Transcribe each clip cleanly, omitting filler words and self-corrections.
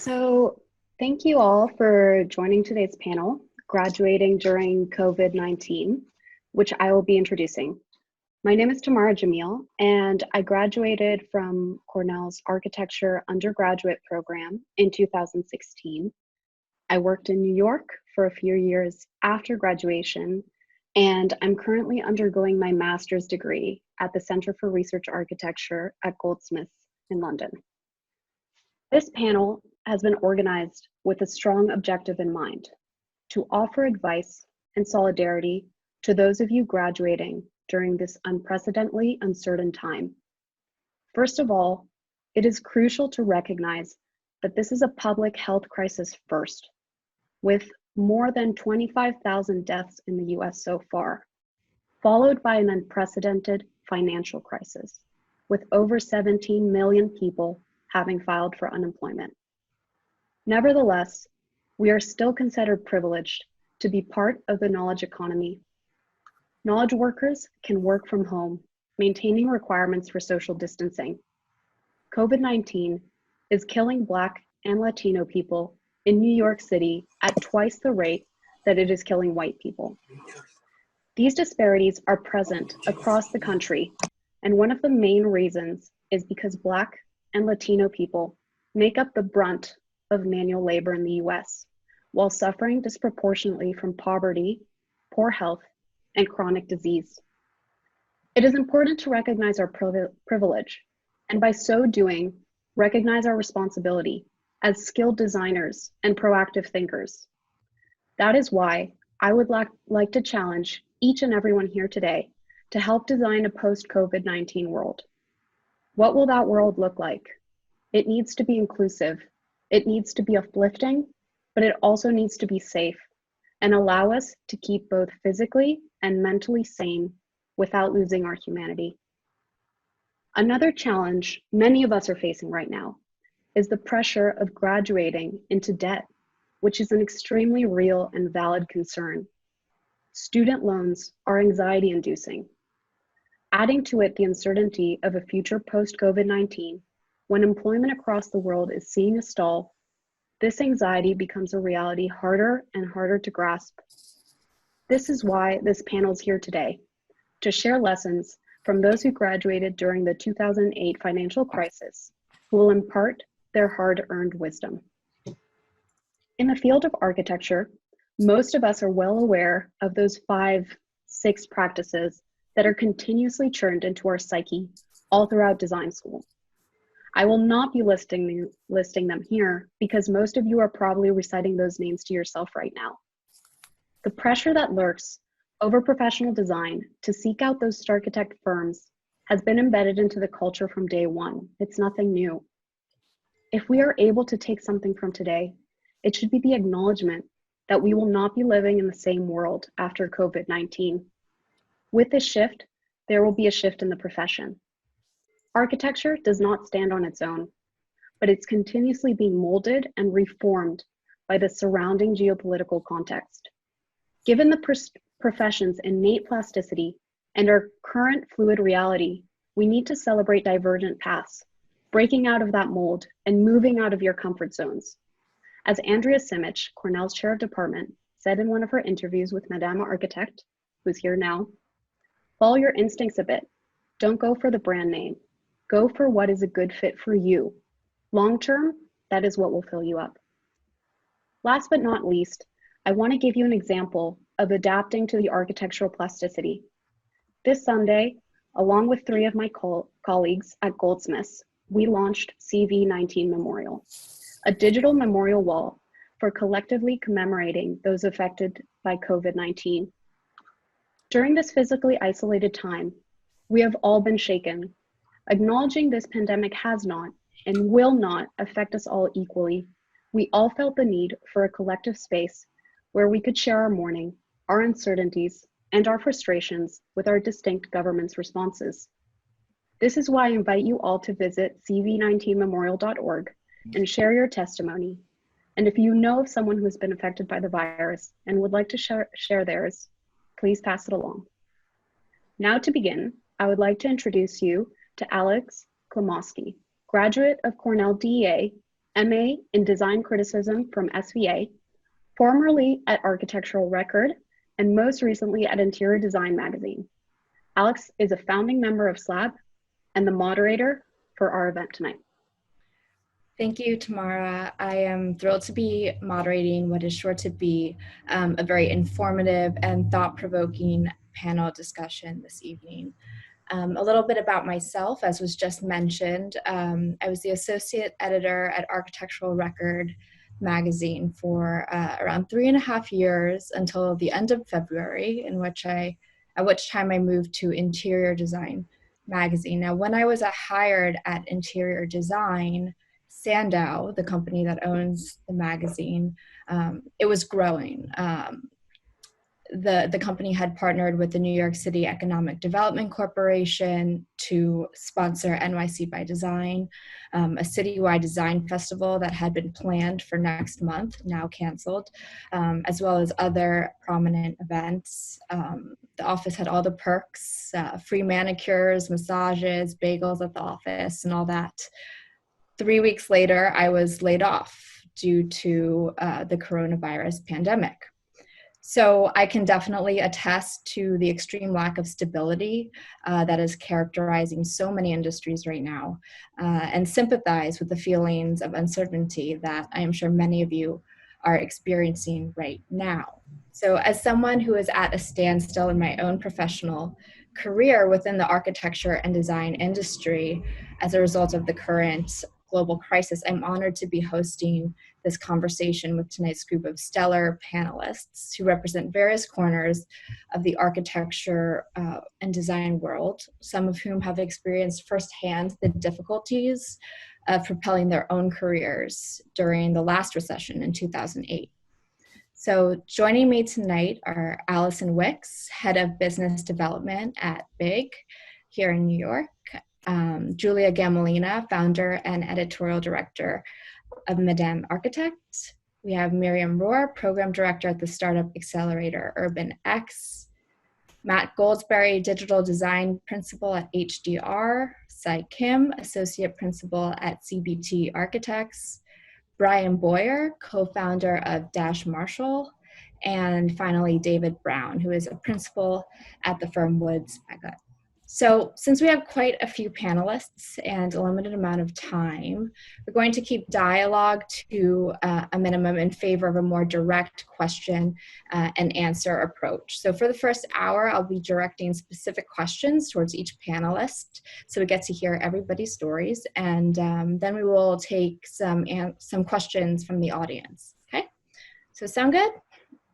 So thank you all for joining today's panel, Graduating During COVID-19, which I will be introducing. My name is Tamara Jamil, and I graduated from Cornell's Architecture undergraduate program in 2016. I worked in New York for a few years after graduation, and I'm currently undergoing my master's degree at the Center for Research Architecture at Goldsmiths in London. This panel has been organized with a strong objective in mind: to offer advice and solidarity to those of you graduating during this unprecedentedly uncertain time. First of all, it is crucial to recognize that this is a public health crisis first, with more than 25,000 deaths in the US so far, followed by an unprecedented financial crisis, with over 17 million people having filed for unemployment. Nevertheless, we are still considered privileged to be part of the knowledge economy. Knowledge workers can work from home, maintaining requirements for social distancing. COVID-19 is killing Black and Latino people in New York City at twice the rate that it is killing white people. These disparities are present across the country, and one of the main reasons is because Black and Latino people make up the brunt of manual labor in the US, while suffering disproportionately from poverty, poor health, and chronic disease. It is important to recognize our privilege, and by so doing, recognize our responsibility as skilled designers and proactive thinkers. That is why I would like to challenge each and everyone here today to help design a post-COVID-19 world. What will that world look like? It needs to be inclusive. It needs to be uplifting, but it also needs to be safe and allow us to keep both physically and mentally sane without losing our humanity. Another challenge many of us are facing right now is the pressure of graduating into debt, which is an extremely real and valid concern. Student loans are anxiety-inducing. Adding to it the uncertainty of a future post-COVID-19, when employment across the world is seeing a stall, this anxiety becomes a reality harder and harder to grasp. This is why this panel is here today, to share lessons from those who graduated during the 2008 financial crisis, who will impart their hard-earned wisdom. In the field of architecture, most of us are well aware of those 5-6 practices that are continuously churned into our psyche all throughout design school. I will not be listing them here because most of you are probably reciting those names to yourself right now. The pressure that lurks over professional design to seek out those architect firms has been embedded into the culture from day one. It's nothing new. If we are able to take something from today, it should be the acknowledgement that we will not be living in the same world after COVID-19. With this shift, there will be a shift in the profession. Architecture does not stand on its own, but it's continuously being molded and reformed by the surrounding geopolitical context. Given the profession's innate plasticity and our current fluid reality, we need to celebrate divergent paths, breaking out of that mold and moving out of your comfort zones. As Andrea Simic, Cornell's chair of department, said in one of her interviews with Madame Architect, who's here now, follow your instincts a bit. Don't go for the brand name. Go for what is a good fit for you. Long term, that is what will fill you up. Last but not least, I want to give you an example of adapting to the architectural plasticity. This Sunday, along with 3 of my colleagues at Goldsmiths, we launched CV19 Memorial, a digital memorial wall for collectively commemorating those affected by COVID-19. During this physically isolated time, we have all been shaken. Acknowledging this pandemic has not and will not affect us all equally, we all felt the need for a collective space where we could share our mourning, our uncertainties, and our frustrations with our distinct government's responses. This is why I invite you all to visit cv19memorial.org and share your testimony. And if you know of someone who has been affected by the virus and would like to share theirs, please pass it along. Now to begin, I would like to introduce you to Alex Klimowski, graduate of Cornell DEA MA in Design Criticism from SVA, formerly at Architectural Record, and most recently at Interior Design Magazine. Alex is a founding member of SLAB and the moderator for our event tonight. Thank you, Tamara. I am thrilled to be moderating what is sure to be a very informative and thought-provoking panel discussion this evening. A little bit about myself, as was just mentioned. I was the associate editor at Architectural Record magazine for around 3.5 years until the end of February, at which time I moved to Interior Design magazine. Now, when I was hired at Interior Design, Sandow, the company that owns the magazine, it was growing. The company had partnered with the New York City Economic Development Corporation to sponsor NYC by Design, a citywide design festival that had been planned for next month, now canceled, as well as other prominent events. The office had all the perks, free manicures, massages, bagels at the office, and all that. 3 weeks later, I was laid off due to the coronavirus pandemic. So I can definitely attest to the extreme lack of stability that is characterizing so many industries right now, and sympathize with the feelings of uncertainty that I am sure many of you are experiencing right now. So as someone who is at a standstill in my own professional career within the architecture and design industry as a result of the current global crisis, I'm honored to be hosting this conversation with tonight's group of stellar panelists who represent various corners of the architecture and design world, some of whom have experienced firsthand the difficulties of propelling their own careers during the last recession in 2008. So joining me tonight are Allison Wicks, Head of Business Development at BIG here in New York, Julia Gamelina, Founder and Editorial Director of Madame Architect. We have Miriam Rohr, Program Director at the Startup Accelerator Urban X, Matt Goldsberry, Digital Design Principal at HDR, Sai Kim, Associate Principal at CBT Architects, Brian Boyer, co-founder of Dash Marshall, and finally David Brown, who is a principal at the firm Woods Megott. So since we have quite a few panelists and a limited amount of time, we're going to keep dialogue to a minimum in favor of a more direct question and answer approach. So for the first hour, I'll be directing specific questions towards each panelist so we get to hear everybody's stories, and then we will take some questions from the audience. Okay, so sound good?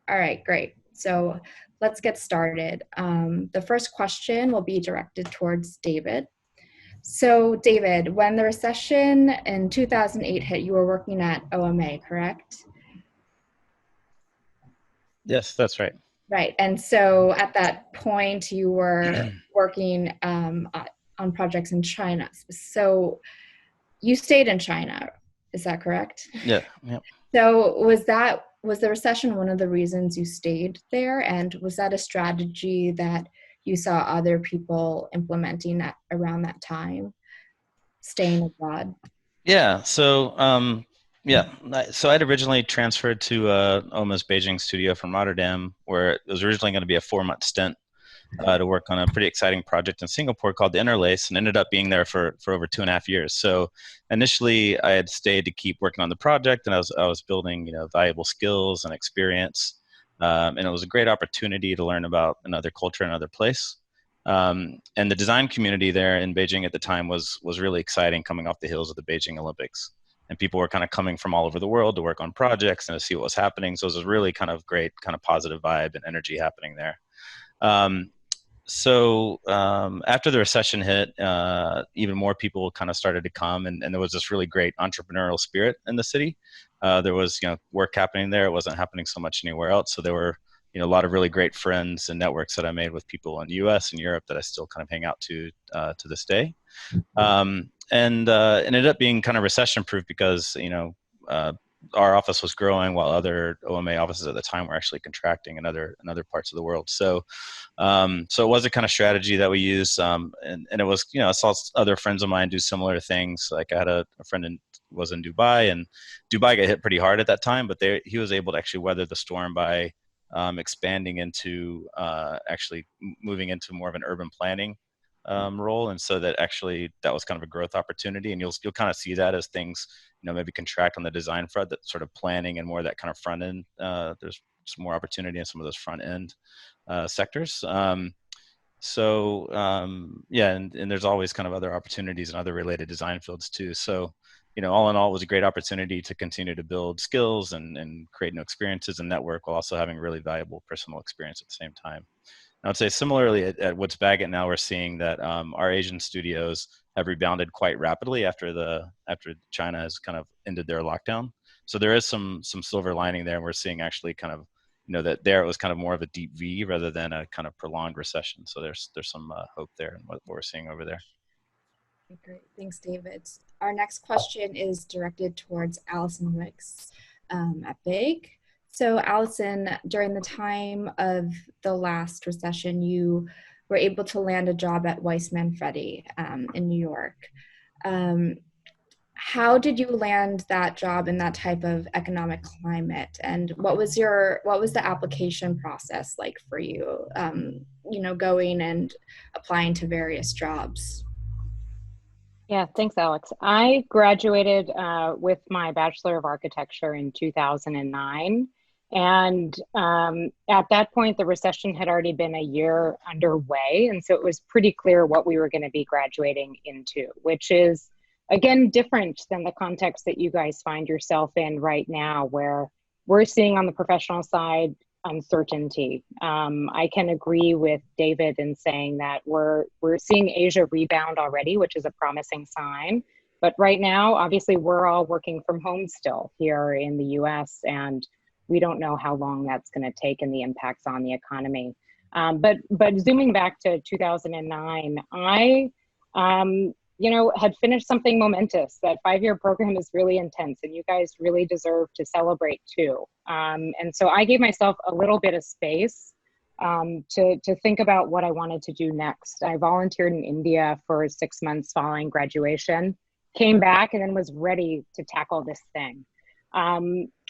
All right, great. So let's get started. The first question will be directed towards David. So David, when the recession in 2008 hit, you were working at OMA, correct? Yes, that's right. Right, and so at that point you were working on projects in China. So you stayed in China, is that correct? Yeah. So was the recession one of the reasons you stayed there? And was that a strategy that you saw other people implementing around that time, staying abroad? Yeah. So, so I'd originally transferred to OMA's Beijing studio from Rotterdam, where it was originally going to be a 4-month stint to work on a pretty exciting project in Singapore called the Interlace, and ended up being there for over 2.5 years. So initially I had stayed to keep working on the project, and I was building, valuable skills and experience. And it was a great opportunity to learn about another culture, another place. And the design community there in Beijing at the time was really exciting, coming off the heels of the Beijing Olympics. And people were kind of coming from all over the world to work on projects and to see what was happening. So it was a really kind of great, kind of positive vibe and energy happening there. So after the recession hit, even more people kind of started to come, and there was this really great entrepreneurial spirit in the city. There was, work happening there. It wasn't happening so much anywhere else. So there were, a lot of really great friends and networks that I made with people in the U.S. and Europe that I still kind of hang out to this day. And it ended up being kind of recession-proof because, our office was growing while other OMA offices at the time were actually contracting in other parts of the world. So it was a kind of strategy that we used. And it was, I saw other friends of mine do similar things. Like I had a friend in was in Dubai, and Dubai got hit pretty hard at that time, but he was able to actually weather the storm by expanding into actually moving into more of an urban planning role, and so that was kind of a growth opportunity, and you'll kind of see that as things maybe contract on the design front, that sort of planning and more of that kind of front end. There's some more opportunity in some of those front end sectors. Yeah, and there's always kind of other opportunities in other related design fields too. So, all in all, it was a great opportunity to continue to build skills and create new experiences and network while also having really valuable personal experience at the same time. I would say similarly at Woods Bagot now we're seeing that our Asian studios have rebounded quite rapidly after China has kind of ended their lockdown. So there is some silver lining there, and we're seeing actually kind of that there it was kind of more of a deep V rather than a kind of prolonged recession. So there's some hope there in what we're seeing over there. Great, thanks, David. Our next question is directed towards Allison Wicks at BIG. So Allison, during the time of the last recession, you were able to land a job at Weiss Manfredi in New York. How did you land that job in that type of economic climate, and what was the application process like for you? Going and applying to various jobs. Yeah, thanks, Alex. I graduated with my Bachelor of Architecture in 2009. And at that point, the recession had already been a year underway. And so it was pretty clear what we were going to be graduating into, which is, again, different than the context that you guys find yourself in right now, where we're seeing on the professional side uncertainty. I can agree with David in saying that we're seeing Asia rebound already, which is a promising sign. But right now, obviously, we're all working from home still here in the US, and we don't know how long that's going to take and the impacts on the economy. But zooming back to 2009, I had finished something momentous. That 5-year program is really intense, and you guys really deserve to celebrate too. And so I gave myself a little bit of space to think about what I wanted to do next. I volunteered in India for 6 months following graduation, came back, and then was ready to tackle this thing.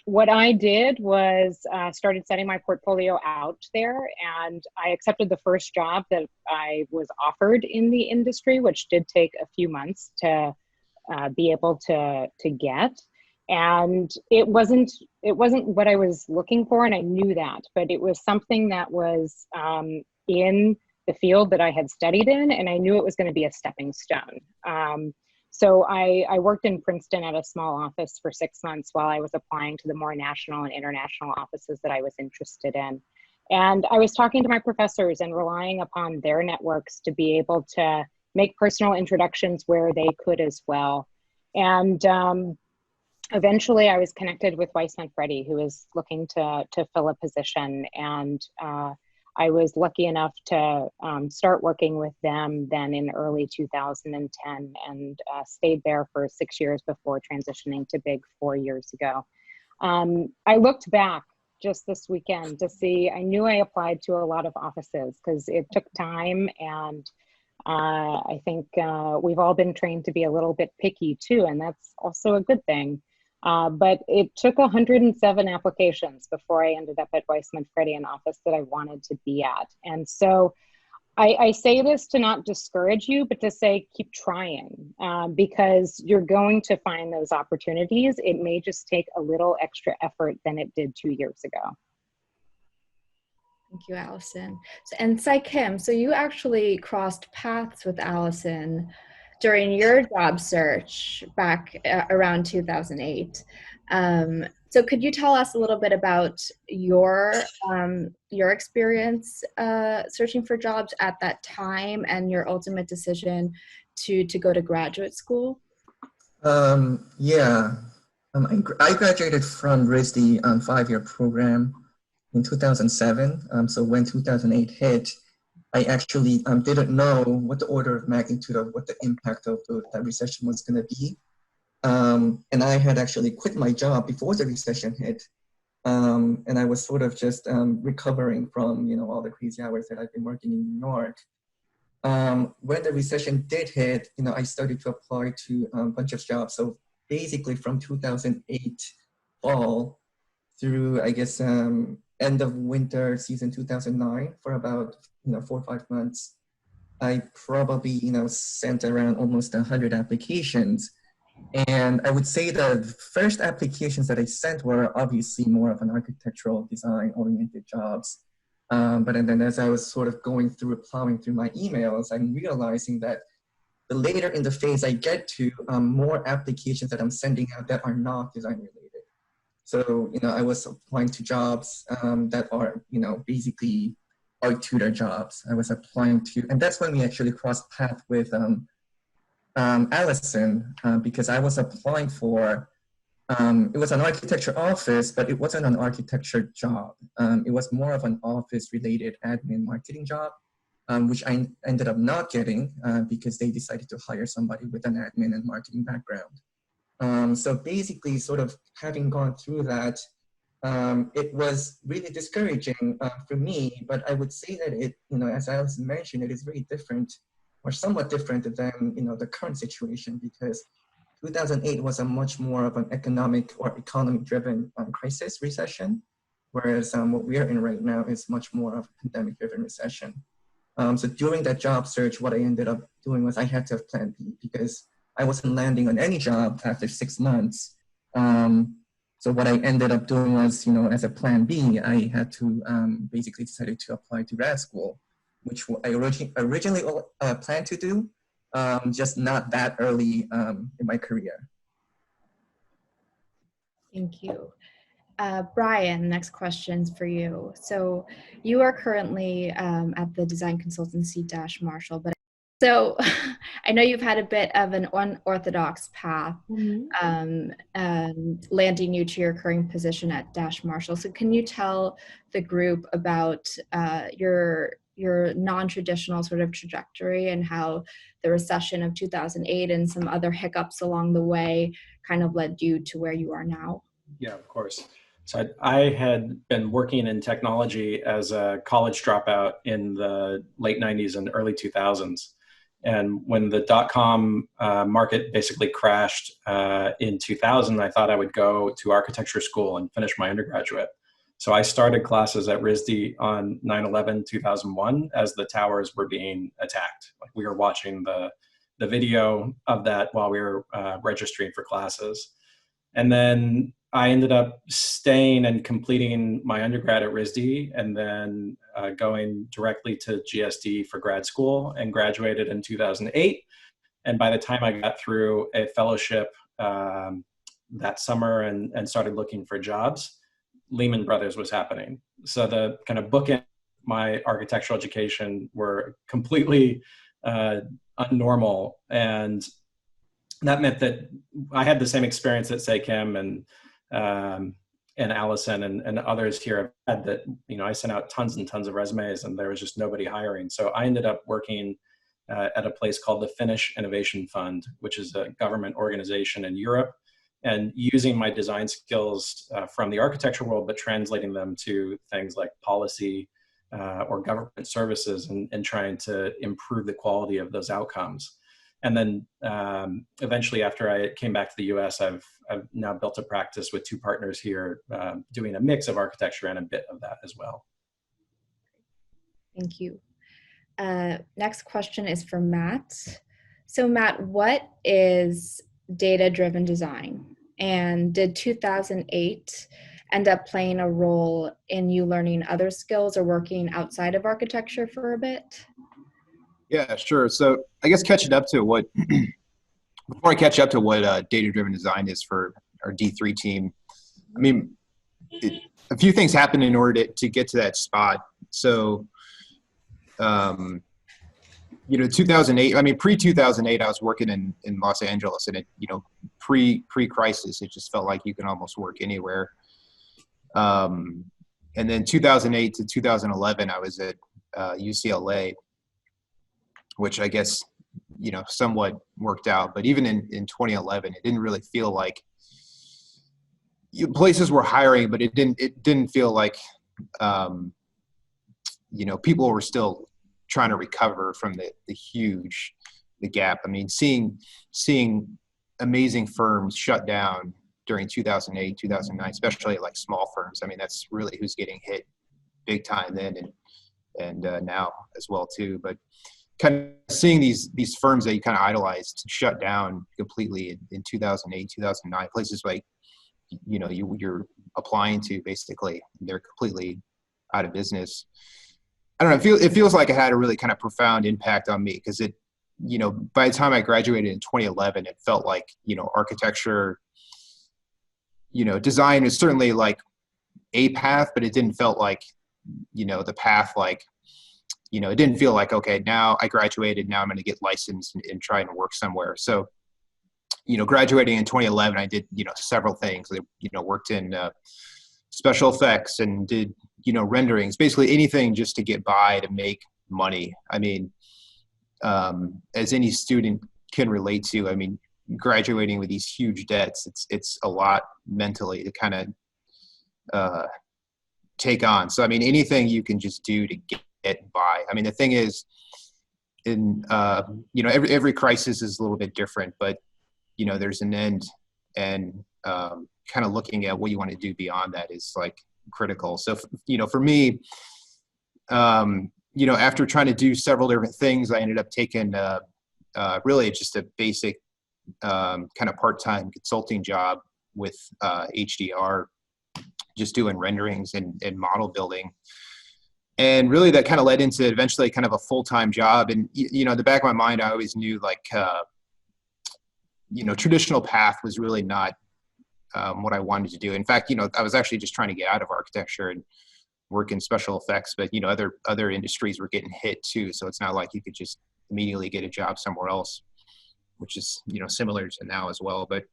What I did was started setting my portfolio out there, and I accepted the first job that I was offered in the industry, which did take a few months to be able to get. And it wasn't what I was looking for, and I knew that, but it was something that was in the field that I had studied in, and I knew it was going to be a stepping stone. So I worked in Princeton at a small office for 6 months while I was applying to the more national and international offices that I was interested in. And I was talking to my professors and relying upon their networks to be able to make personal introductions where they could as well. And eventually I was connected with Weiss Manfredi, who was looking to fill a position. And I was lucky enough to start working with them then in early 2010 and stayed there for 6 years before transitioning to BIG 4 years ago. I looked back just this weekend to see, I knew I applied to a lot of offices because it took time, and I think we've all been trained to be a little bit picky too, and that's also a good thing. But it took 107 applications before I ended up at Weiss Manfredi, an office that I wanted to be at. And so I say this to not discourage you, but to say keep trying, because you're going to find those opportunities. It may just take a little extra effort than it did 2 years ago. Thank you, Allison. And Sai Kim, so you actually crossed paths with Allison during your job search back around 2008. So could you tell us a little bit about your experience searching for jobs at that time and your ultimate decision to go to graduate school? Yeah, I graduated from RISD 5-year program in 2007. So when 2008 hit, I actually didn't know what the order of magnitude of what the impact of that recession was going to be. And I had actually quit my job before the recession hit. And I was sort of just recovering from, all the crazy hours that I've been working in New York. When the recession did hit, I started to apply to a bunch of jobs. So basically from 2008 fall through, I guess, end of winter season 2009 for about 4 or 5 months. I probably sent around almost 100 applications. And I would say the first applications that I sent were obviously more of an architectural design oriented jobs. But then as I was sort of plowing through my emails, I'm realizing that the later in the phase I get to, more applications that I'm sending out that are not design related. So, I was applying to jobs that are, basically art tutor jobs. I was applying to, and that's when we actually crossed paths with Allison, because I was applying for, it was an architecture office, but it wasn't an architecture job. It was more of an office related admin marketing job, which I ended up not getting because they decided to hire somebody with an admin and marketing background. So basically, sort of having gone through that, it was really discouraging for me, but I would say that it, as Alison mentioned, it is very different or somewhat different than, the current situation, because 2008 was a much more of an economic or economy-driven crisis recession, whereas what we are in right now is much more of a pandemic-driven recession. So during that job search, what I ended up doing was I had to have plan B because I wasn't landing on any job after 6 months. So what I ended up doing was, as a plan B, I had to basically decided to apply to grad school, which I originally planned to do, just not that early in my career. Thank you. Brian, next question's for you. So you are currently at the design consultancy Marshall, but so I know you've had a bit of an unorthodox path landing you to your current position at Marshall. So can you tell the group about your non-traditional sort of trajectory and how the recession of 2008 and some other hiccups along the way kind of led you to where you are now? Yeah, of course. So I had been working in technology as a college dropout in the late 90s and early 2000s. And when the dot-com market basically crashed in 2000, I thought I would go to architecture school and finish my undergraduate. So I started classes at RISD on 9/11/2001 as the towers were being attacked. Like we were watching the video of that while we were registering for classes. And then I ended up staying and completing my undergrad at RISD and then going directly to GSD for grad school and graduated in 2008. And by the time I got through a fellowship that summer and started looking for jobs, Lehman Brothers was happening. So the kind of bookend my architectural education were completely unnormal. And that meant that I had the same experience that say Kim and Allison and others here have had, that, I sent out tons and tons of resumes and there was just nobody hiring. So I ended up working at a place called the Finnish Innovation Fund, which is a government organization in Europe, and using my design skills from the architecture world, but translating them to things like policy or government services and trying to improve the quality of those outcomes. And then eventually, after I came back to the US, I've now built a practice with 2 partners here doing a mix of architecture and a bit of that as well. Thank you. Next question is for Matt. So Matt, what is data-driven design? And did 2008 end up playing a role in you learning other skills or working outside of architecture for a bit? Yeah, sure. So I guess before I catch up to what data-driven design is for our D3 team, I mean, a few things happened in order to get to that spot. So, 2008, I mean, pre-2008, I was working in Los Angeles, and it, pre-crisis, it just felt like you can almost work anywhere. And then 2008 to 2011, I was at UCLA, which I guess, somewhat worked out. But even in 2011, it didn't really feel like places were hiring, but it didn't feel like, people were still trying to recover from the gap. I mean, seeing amazing firms shut down during 2008, 2009, especially like small firms. I mean, that's really who's getting hit big time then and now as well too. But kind of seeing these firms that you kind of idolized shut down completely in 2008, 2009, places like, you know, you're applying to basically, they're completely out of business. I don't know, it feels like it had a really kind of profound impact on me because it, you know, by the time I graduated in 2011, it felt like, you know, architecture, you know, design is certainly like a path, but it didn't felt like, you know, the path, like, you know, it didn't feel like, okay, now I graduated, now I'm going to get licensed and try and work somewhere. So, you know, graduating in 2011, I did, you know, several things. I, you know, worked in special effects and did, you know, renderings, basically anything just to get by, to make money. I mean, as any student can relate to, I mean, graduating with these huge debts, it's a lot mentally to kind of take on. So, I mean, anything you can just do to get by. I mean, the thing is, in you know, every crisis is a little bit different, but you know, there's an end, and kind of looking at what you want to do beyond that is like critical. So, you know, for me, you know, after trying to do several different things, I ended up taking really just a basic kind of part-time consulting job with HDR, just doing renderings and model building. And really that kind of led into eventually kind of a full-time job. And, you know, in the back of my mind, I always knew like, you know, traditional path was really not what I wanted to do. In fact, you know, I was actually just trying to get out of architecture and work in special effects, but, you know, other industries were getting hit too. So it's not like you could just immediately get a job somewhere else, which is, you know, similar to now as well. But,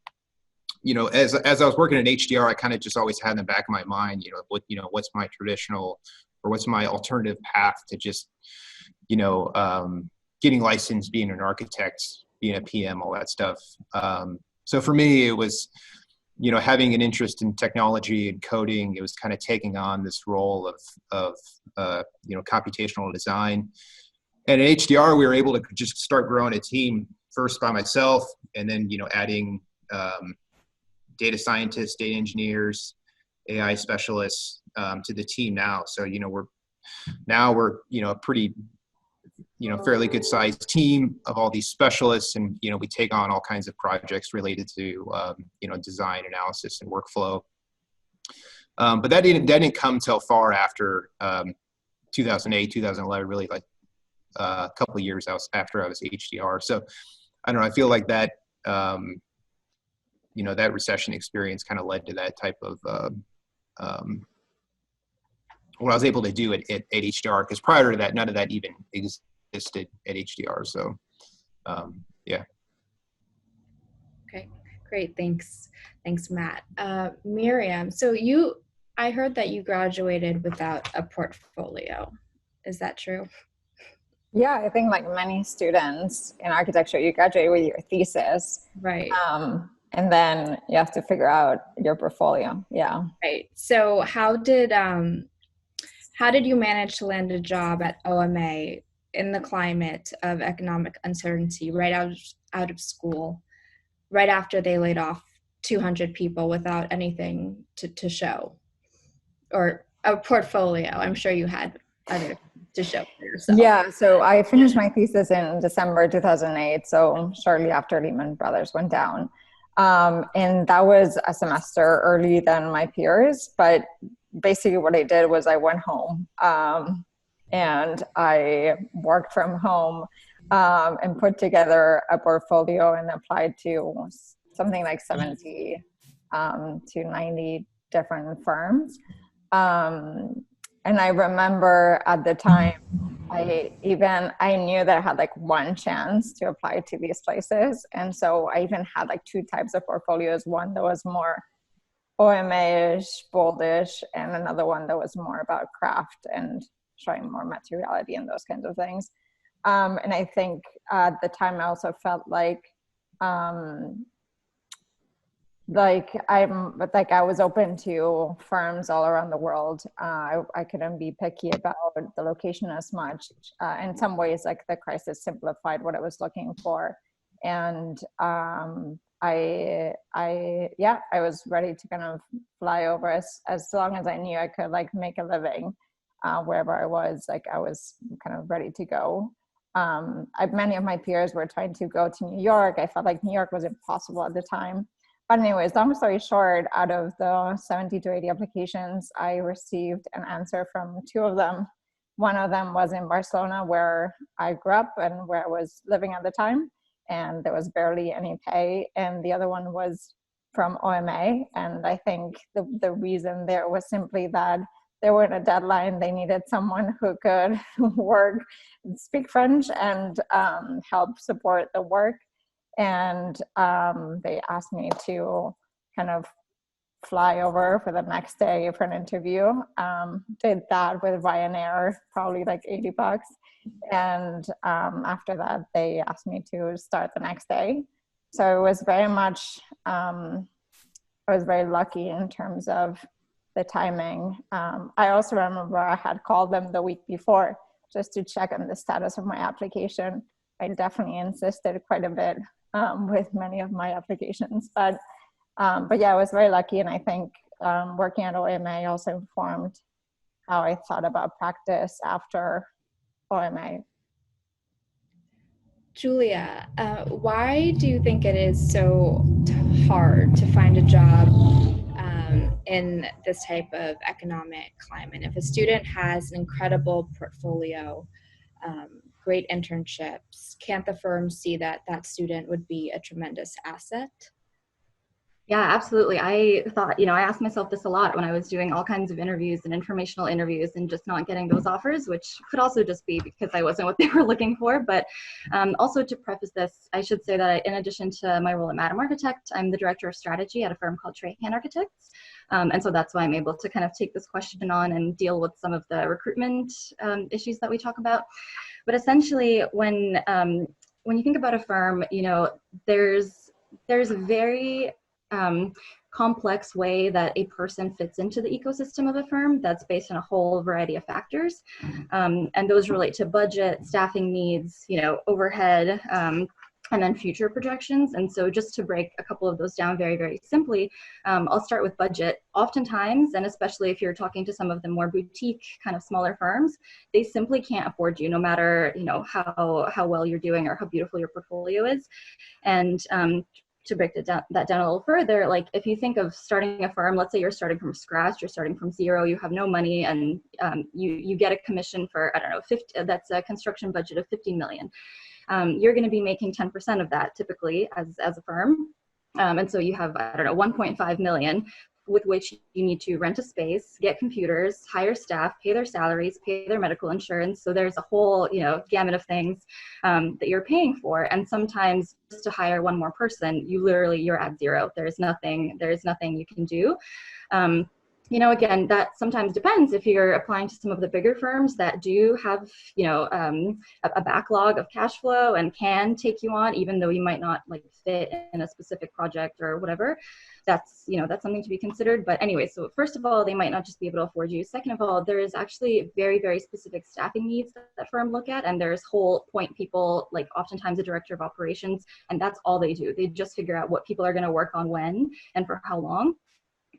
you know, as I was working at HDR, I kind of just always had in the back of my mind, you know, what's my traditional or what's my alternative path to just, you know, getting licensed, being an architect, being a PM, all that stuff. So for me, it was, you know, having an interest in technology and coding. It was kind of taking on this role of you know, computational design. And at HDR, we were able to just start growing a team first by myself, and then, you know, adding data scientists, data engineers, AI specialists to the team now. So, you know, we're, you know, a pretty, you know, fairly good sized team of all these specialists. And, you know, we take on all kinds of projects related to, you know, design analysis and workflow. But that didn't come till far after 2008, 2011, really like a couple of years after I was HDR. So I don't know, I feel like that, you know, that recession experience kind of led to that type of, what I was able to do at HDR, because prior to that, none of that even existed at HDR. So, yeah. Okay, great. Thanks, Matt. Miriam, so I heard that you graduated without a portfolio. Is that true? Yeah, I think like many students in architecture, you graduate with your thesis. Right. And then you have to figure out your portfolio. Yeah. Right. So how did you manage to land a job at OMA in the climate of economic uncertainty right out of school, right after they laid off 200 people without anything to show, or a portfolio? I'm sure you had other to show for yourself. Yeah, so I finished my thesis in December 2008, so shortly after Lehman Brothers went down. And that was a semester earlier than my peers, but basically what I did was I went home and I worked from home and put together a portfolio and applied to something like 70 to 90 different firms. And I remember at the time, I knew that I had like one chance to apply to these places. And so I even had like two types of portfolios, one that was more OMA-ish, boldish, and another one that was more about craft and showing more materiality and those kinds of things. And I think at the time I also felt like I was open to firms all around the world. I couldn't be picky about the location as much. In some ways, like the crisis simplified what I was looking for. And I was ready to kind of fly over as long as I knew I could like make a living wherever I was. Like I was kind of ready to go. Many of my peers were trying to go to New York. I felt like New York was impossible at the time. But anyways, long story short, out of the 70 to 80 applications, I received an answer from 2 of them. One of them was in Barcelona, where I grew up and where I was living at the time, and there was barely any pay. And the other one was from OMA. And I think the reason there was simply that they were in a deadline. They needed someone who could work, speak French, and help support the work. And they asked me to kind of fly over for the next day for an interview. Did that with Ryanair, probably like $80. And after that, they asked me to start the next day. So it was very much, I was very lucky in terms of the timing. I also remember I had called them the week before just to check on the status of my application. I definitely insisted quite a bit with many of my applications, but yeah, I was very lucky. And I think working at OMA also informed how I thought about practice after OMA. Julia, why do you think it is so hard to find a job in this type of economic climate? If a student has an incredible portfolio, great internships, can't the firm see that that student would be a tremendous asset? Yeah, absolutely. I thought, I asked myself this a lot when I was doing all kinds of interviews and informational interviews and just not getting those offers, which could also just be because I wasn't what they were looking for. But also to preface this, I should say that in addition to my role at Madam Architect, I'm the director of strategy at a firm called Trahan Architects. And so that's why I'm able to kind of take this question on and deal with some of the recruitment issues that we talk about. But essentially, when you think about a firm, there's a very complex way that a person fits into the ecosystem of a firm that's based on a whole variety of factors. And those relate to budget, staffing needs, overhead, and then future projections. And so just to break a couple of those down very, very simply, I'll start with budget. Oftentimes, and especially if you're talking to some of the more boutique kind of smaller firms, they simply can't afford you no matter, how well you're doing or how beautiful your portfolio is. And to break that down a little further, like if you think of starting a firm, let's say you're starting from scratch, you're starting from zero, you have no money, and you get a commission for, I don't know, 50, that's a construction budget of 50 million. You're going to be making 10% of that typically as a firm. And so you have, I don't know, 1.5 million with which you need to rent a space, get computers, hire staff, pay their salaries, pay their medical insurance. So there's a whole, gamut of things that you're paying for. And sometimes just to hire one more person, you're at zero. There's nothing you can do. Again, that sometimes depends if you're applying to some of the bigger firms that do have, a backlog of cash flow and can take you on, even though you might not like fit in a specific project or whatever. That's something to be considered. But anyway, so first of all, they might not just be able to afford you. Second of all, there is actually very, very specific staffing needs that firm look at. And there's whole point people, like oftentimes a director of operations, and that's all they do. They just figure out what people are going to work on when and for how long.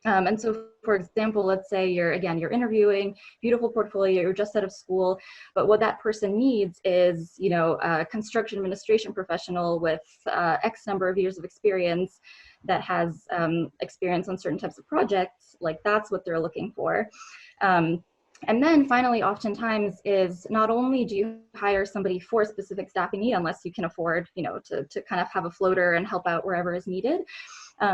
And so, for example, let's say you're interviewing, beautiful portfolio, you're just out of school, but what that person needs is, a construction administration professional with X number of years of experience that has experience on certain types of projects. Like that's what they're looking for. And then finally, oftentimes is not only do you hire somebody for a specific staffing need, unless you can afford, to kind of have a floater and help out wherever is needed.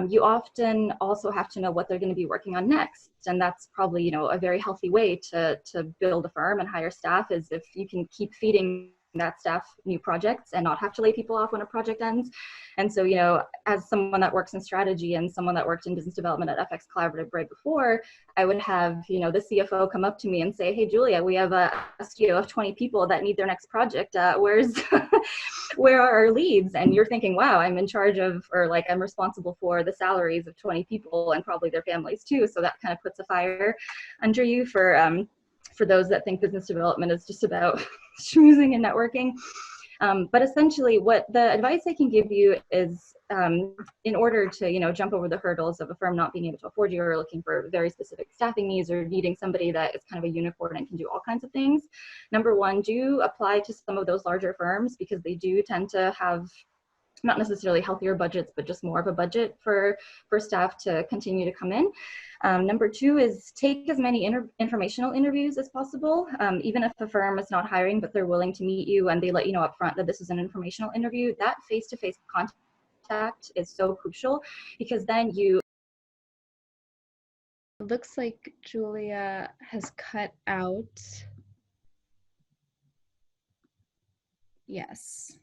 You often also have to know what they're going to be working on next. And that's probably, a very healthy way to build a firm and hire staff is if you can keep feeding that staff new projects and not have to lay people off when a project ends. And so, as someone that works in strategy and someone that worked in business development at FX Collaborative right before, I would have, the CFO come up to me and say, hey, Julia, we have a studio of 20 people that need their next project. Where are our leads? And you're thinking, wow, I'm in charge of, or like I'm responsible for the salaries of 20 people and probably their families too. So that kind of puts a fire under you for those that think business development is just about schmoozing and networking. But essentially what the advice I can give you is in order to, jump over the hurdles of a firm not being able to afford you or looking for very specific staffing needs or needing somebody that is kind of a unicorn and can do all kinds of things, number one, do apply to some of those larger firms, because they do tend to have not necessarily healthier budgets, but just more of a budget for staff to continue to come in. Number two is take as many informational interviews as possible. Even if a firm is not hiring, but they're willing to meet you and they let you know up front that this is an informational interview, that face-to-face contact is so crucial, because then you... Looks like Julia has cut out. Yes.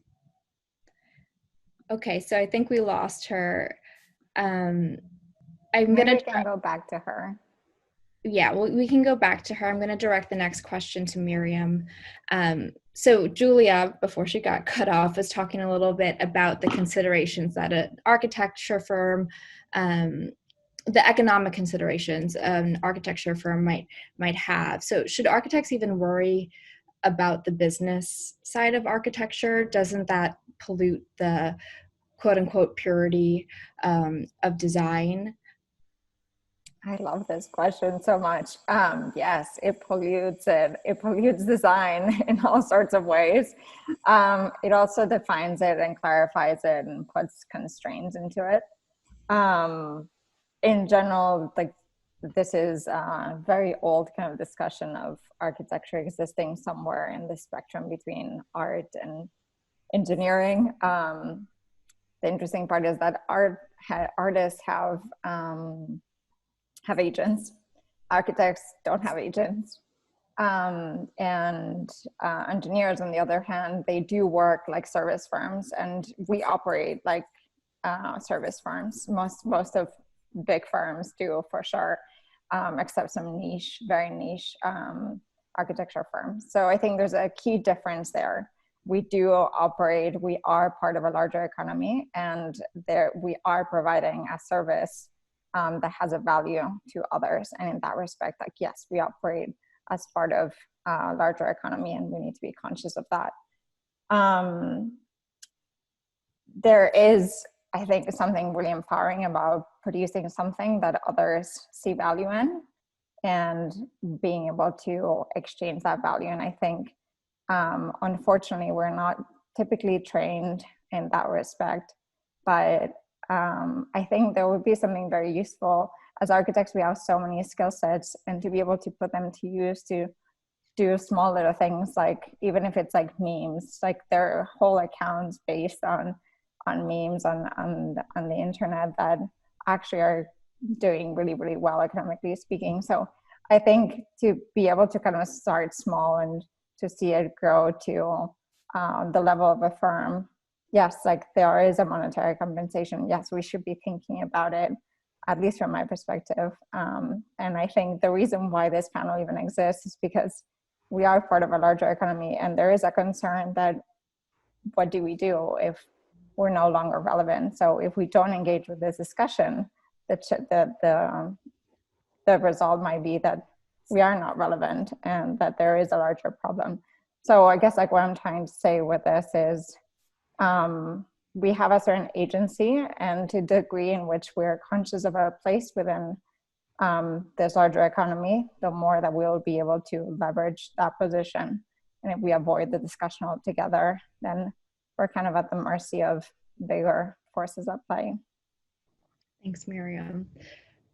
Okay, so I think we lost her. I'm Maybe we can go back to her. Yeah, well, we can go back to her. I'm going to direct the next question to Miriam. So Julia, before she got cut off, was talking a little bit about the considerations that an architecture firm, the economic considerations an architecture firm might have. So should architects even worry about the business side of architecture? Doesn't that pollute the quote unquote purity of design? I love this question so much. Yes, it pollutes it. It pollutes design in all sorts of ways. It also defines it and clarifies it and puts constraints into it. In general, like, this is a very old kind of discussion of architecture existing somewhere in the spectrum between art and engineering. The interesting part is that artists have agents. Architects don't have agents. And engineers, on the other hand, they do work like service firms, and we operate like service firms. Most of big firms do, for sure, except some niche, very niche architecture firms. So I think there's a key difference there. We do operate, we are part of a larger economy, and there we are providing a service that has a value to others. And in that respect, like, yes, we operate as part of a larger economy, and we need to be conscious of that. There is, I think, something really empowering about producing something that others see value in and being able to exchange that value. And I think, unfortunately, we're not typically trained in that respect, but I think there would be something very useful. As architects, we have so many skill sets, and to be able to put them to use to do small little things, like even if it's like memes, like there are whole accounts based on memes on the internet that actually are doing really, really well, economically speaking. So I think to be able to kind of start small and to see it grow to the level of a firm, yes, like there is a monetary compensation. Yes, we should be thinking about it, at least from my perspective. And I think the reason why this panel even exists is because we are part of a larger economy, and there is a concern that what do we do if we're no longer relevant? So if we don't engage with this discussion, the result might be that we are not relevant and that there is a larger problem. So I guess like what I'm trying to say with this is we have a certain agency, and to the degree in which we're conscious of our place within this larger economy, the more that we'll be able to leverage that position. And if we avoid the discussion altogether, then we're kind of at the mercy of bigger forces at play. Thanks, Miriam.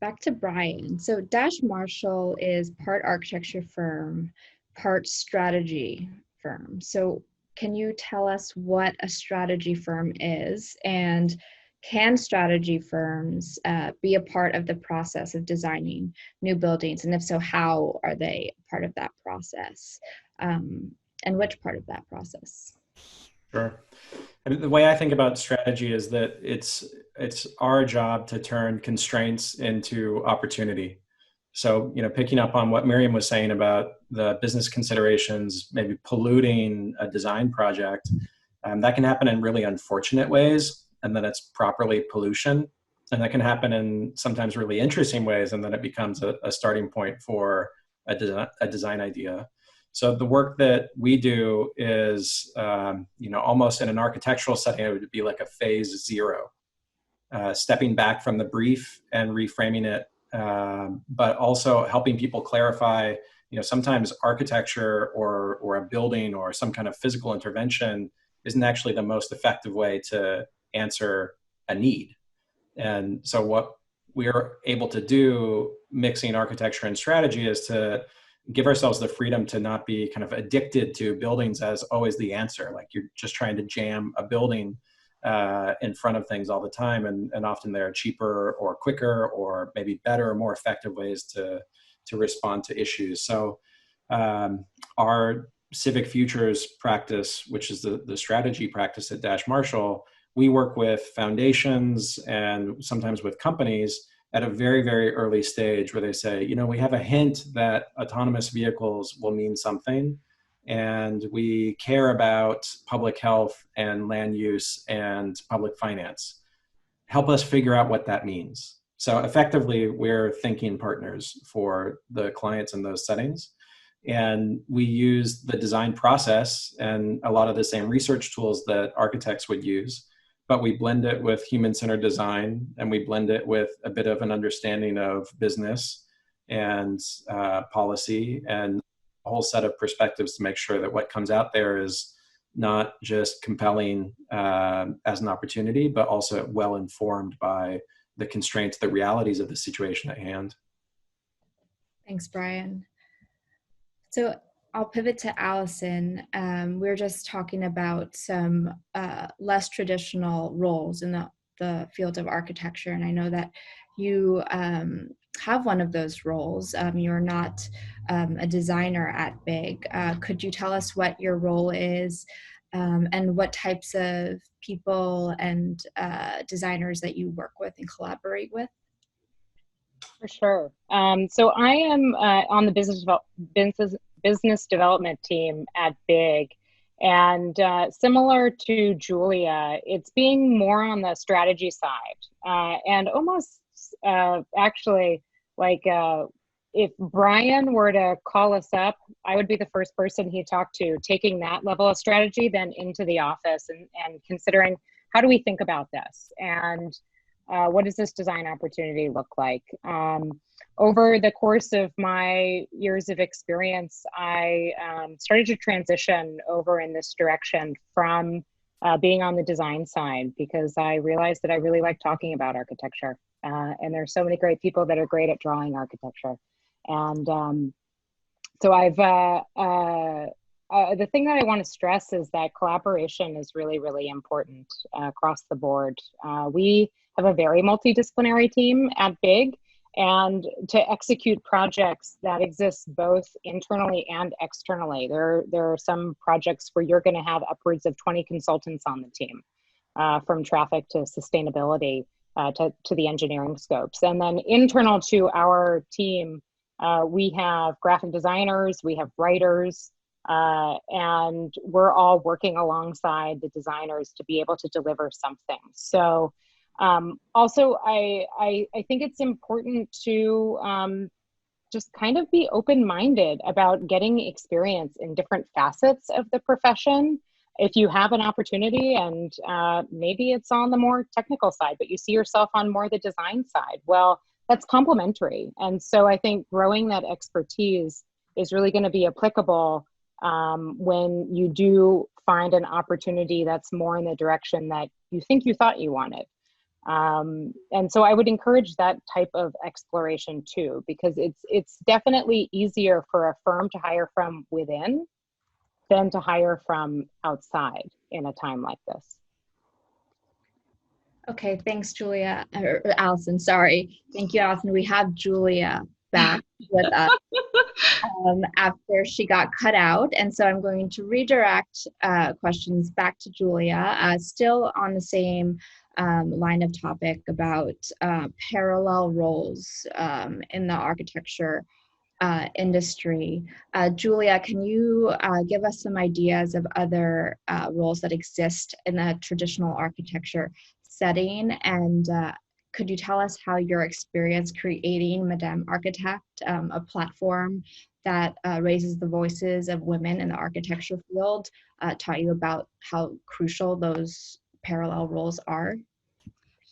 Back to Brian. So Dash Marshall is part architecture firm, part strategy firm. So can you tell us what a strategy firm is, and can strategy firms be a part of the process of designing new buildings? And if so, how are they part of that process? And which part of that process? Sure. I mean, the way I think about strategy is that it's our job to turn constraints into opportunity. So, picking up on what Miriam was saying about the business considerations, maybe polluting a design project, that can happen in really unfortunate ways, and then it's properly pollution. And that can happen in sometimes really interesting ways, and then it becomes a starting point for a design idea. So the work that we do is, almost in an architectural setting, it would be like a phase 0. stepping back from the brief and reframing it, but also helping people clarify, sometimes architecture or a building or some kind of physical intervention isn't actually the most effective way to answer a need. And so what we're able to do mixing architecture and strategy is to give ourselves the freedom to not be kind of addicted to buildings as always the answer. Like you're just trying to jam a building in front of things all the time. And often there are cheaper or quicker or maybe better or more effective ways to respond to issues. So our civic futures practice, which is the strategy practice at Dash Marshall, we work with foundations and sometimes with companies at a very, very early stage where they say, we have a hint that autonomous vehicles will mean something, and we care about public health and land use and public finance. Help us figure out what that means. So effectively, we're thinking partners for the clients in those settings. And we use the design process and a lot of the same research tools that architects would use, but we blend it with human-centered design, and we blend it with a bit of an understanding of business and policy and a whole set of perspectives to make sure that what comes out there is not just compelling as an opportunity, but also well informed by the constraints, the realities of the situation at hand. Thanks, Brian. So I'll pivot to Allison. We're just talking about some less traditional roles in the field of architecture, and I know that you have one of those roles. You're not a designer at BIG. Could you tell us what your role is and what types of people and designers that you work with and collaborate with? For sure. So I am on the business development team at BIG, and similar to Julia, it's being more on the strategy side, and almost actually like if Brian were to call us up, I would be the first person he talked to, taking that level of strategy then into the office and considering, how do we think about this, and what does this design opportunity look like? Over the course of my years of experience, I started to transition over in this direction from being on the design side, because I realized that I really like talking about architecture. And there's so many great people that are great at drawing architecture. And so I've, the thing that I want to stress is that collaboration is really, really important across the board. We have a very multidisciplinary team at BIG, and to execute projects that exist both internally and externally. There are some projects where you're going to have upwards of 20 consultants on the team, from traffic to sustainability to the engineering scopes. And then internal to our team, we have graphic designers, we have writers, and we're all working alongside the designers to be able to deliver something. So also, I think it's important to just kind of be open-minded about getting experience in different facets of the profession. If you have an opportunity and maybe it's on the more technical side, but you see yourself on more the design side, well, that's complementary. And so I think growing that expertise is really going to be applicable when you do find an opportunity that's more in the direction that you think you thought you wanted. And so I would encourage that type of exploration too, because it's definitely easier for a firm to hire from within than to hire from outside in a time like this. Okay, thanks, Julia, or Allison, sorry. Thank you, Allison. We have Julia back with us after she got cut out. And so I'm going to redirect questions back to Julia, still on the same line of topic about parallel roles in the architecture industry. Julia, can you give us some ideas of other roles that exist in the traditional architecture setting? And could you tell us how your experience creating Madame Architect, a platform that raises the voices of women in the architecture field, taught you about how crucial those parallel roles are?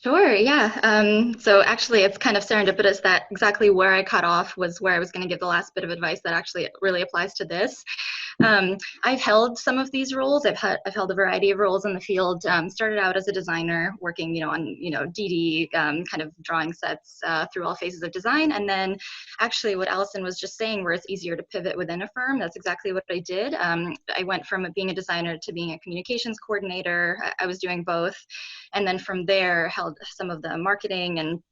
Sure, yeah. So actually, it's kind of serendipitous that exactly where I cut off was where I was going to give the last bit of advice that actually really applies to this. I've held some of these roles. I've held a variety of roles in the field. Started out as a designer, working on DD kind of drawing sets through all phases of design, and then actually what Allison was just saying, where it's easier to pivot within a firm. That's exactly what I did. I went from being a designer to being a communications coordinator. I was doing both, and then from there held some of the marketing and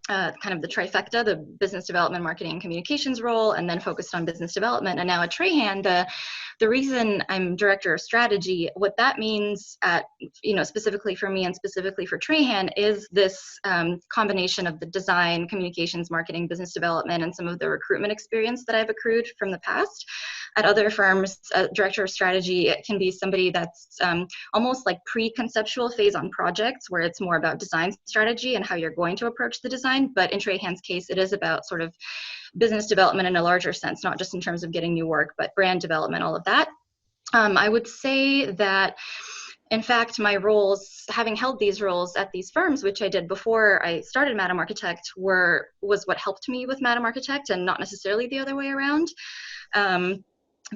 kind of the trifecta, the business development, marketing, and communications role, and then focused on business development. And now at Trahan, the reason I'm director of strategy, what that means at, specifically for me and specifically for Trahan, is this combination of the design, communications, marketing, business development, and some of the recruitment experience that I've accrued from the past. At other firms, director of strategy, it can be somebody that's almost like pre-conceptual phase on projects, where it's more about design strategy and how you're going to approach the design. But in Trahan's case, it is about sort of business development in a larger sense, not just in terms of getting new work, but brand development, all of that. I would say that, in fact, my roles, having held these roles at these firms, which I did before I started Madam Architect, was what helped me with Madam Architect, and not necessarily the other way around.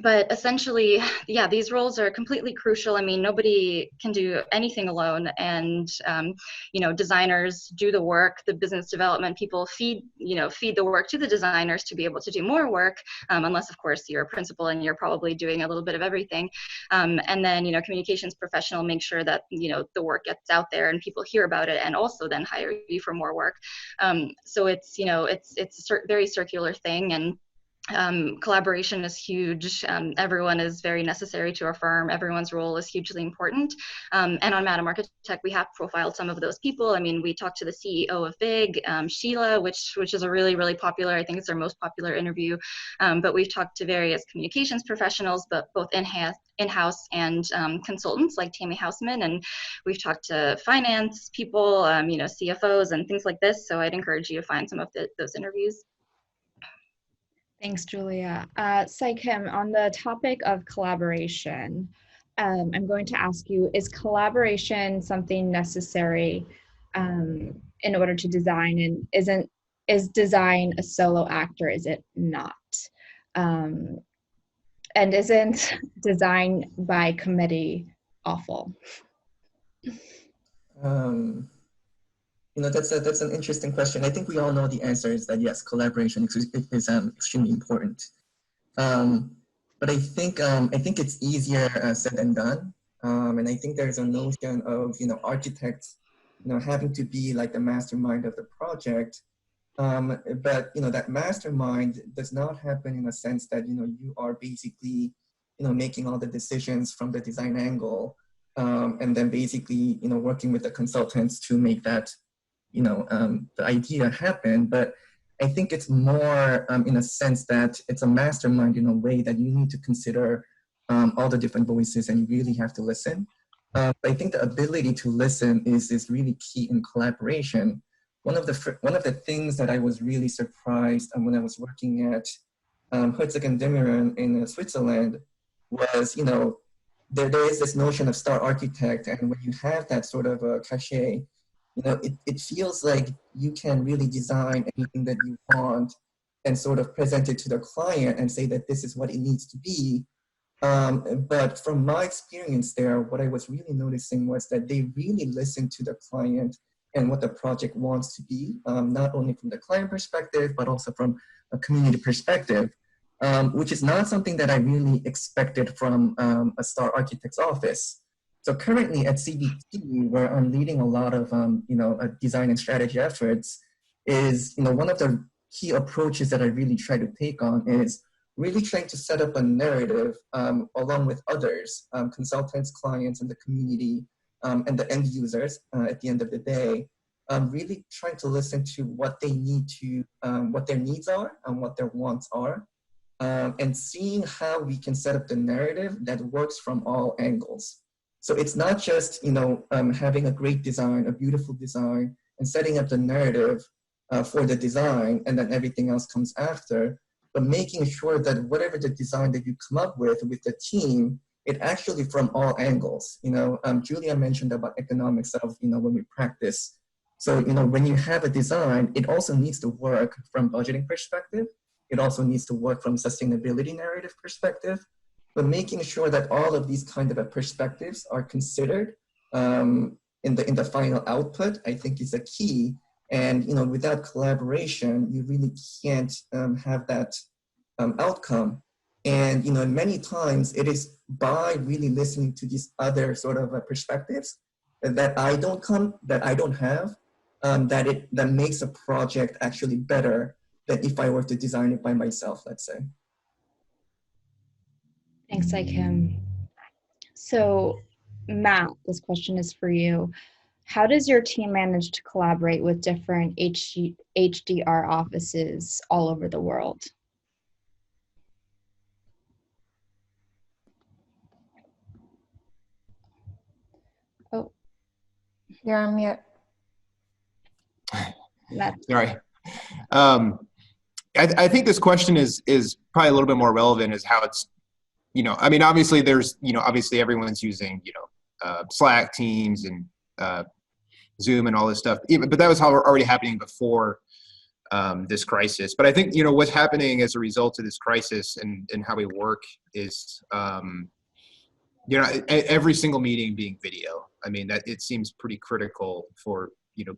But essentially, yeah, these roles are completely crucial. I mean, nobody can do anything alone, and designers do the work. The business development people feed the work to the designers to be able to do more work, unless of course you're a principal and you're probably doing a little bit of everything. And then communications professional make sure that the work gets out there and people hear about it, and also then hire you for more work. So it's it's a very circular thing, and collaboration is huge. Everyone is very necessary to our firm. Everyone's role is hugely important. And on Madam Architect, we have profiled some of those people. I mean, we talked to the CEO of Big, Sheila, which is a really, really popular, I think it's our most popular interview. But we've talked to various communications professionals, but both in-house and consultants like Tammy Houseman. And we've talked to finance people, CFOs and things like this. So I'd encourage you to find some of those interviews. Thanks, Julia. Kim, on the topic of collaboration, I'm going to ask you, is collaboration something necessary in order to design, and is design a solo act, or is it not? And isn't design by committee awful? That's an interesting question. I think we all know the answer is that yes, collaboration is extremely important. But I think it's easier said than done. And I think there's a notion of architects having to be like the mastermind of the project. But that mastermind does not happen in a sense that you are basically making all the decisions from the design angle, and then basically working with the consultants to make that the idea happen. But I think it's more in a sense that it's a mastermind in a way that you need to consider all the different voices, and you really have to listen. I think the ability to listen is really key in collaboration. One of the things that I was really surprised when I was working at Herzog & Dimmeren in Switzerland was, there is this notion of star architect, and when you have that sort of a cachet, it feels like you can really design anything that you want and sort of present it to the client and say that this is what it needs to be. But from my experience there, what I was really noticing was that they really listen to the client and what the project wants to be, not only from the client perspective, but also from a community perspective, which is not something that I really expected from a star architect's office. So currently at CBT, where I'm leading a lot of design and strategy efforts, is one of the key approaches that I really try to take on is really trying to set up a narrative along with others, consultants, clients, and the community, and the end users at the end of the day, really trying to listen to what they need to, what their needs are and what their wants are, and seeing how we can set up the narrative that works from all angles. So it's not just having a great design, a beautiful design, and setting up the narrative for the design, and then everything else comes after, but making sure that whatever the design that you come up with the team, it actually from all angles. Julia mentioned about economics of when we practice So, when you have a design, it also needs to work from budgeting perspective. It also needs to work from sustainability narrative perspective, but making sure that all of these kind of perspectives are considered in the final output, I think is a key. And, without collaboration, you really can't have that outcome. And, many times it is by really listening to these other sort of perspectives that I don't have, that makes a project actually better than if I were to design it by myself, let's say. Thanks, Kim. So, Matt, this question is for you. How does your team manage to collaborate with different HDR offices all over the world? Oh, you're on mute. Sorry. I think this question is probably a little bit more relevant as how it's, I mean, obviously there's, obviously everyone's using, Slack, Teams, and Zoom and all this stuff, but that was already happening before this crisis. But I think, what's happening as a result of this crisis and how we work is, every single meeting being video. I mean, that it seems pretty critical for,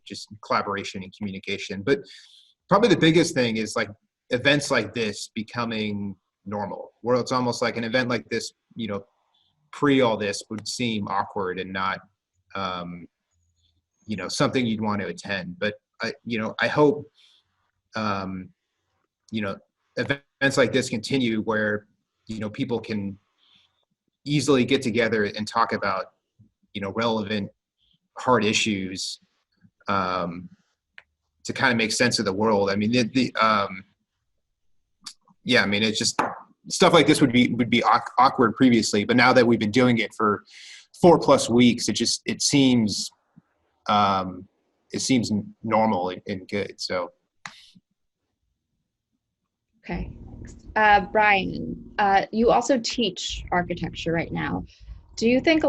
just collaboration and communication. But probably the biggest thing is like events like this becoming normal, where it's almost like an event like this, pre all this would seem awkward and not, something you'd want to attend. But I hope, events like this continue where, people can easily get together and talk about, relevant, hard issues, to kind of make sense of the world. I mean, I mean, it's just stuff like this would be awkward previously, but now that we've been doing it for 4+ weeks, it seems normal and good. So. Okay. Brian, you also teach architecture right now. Do you think the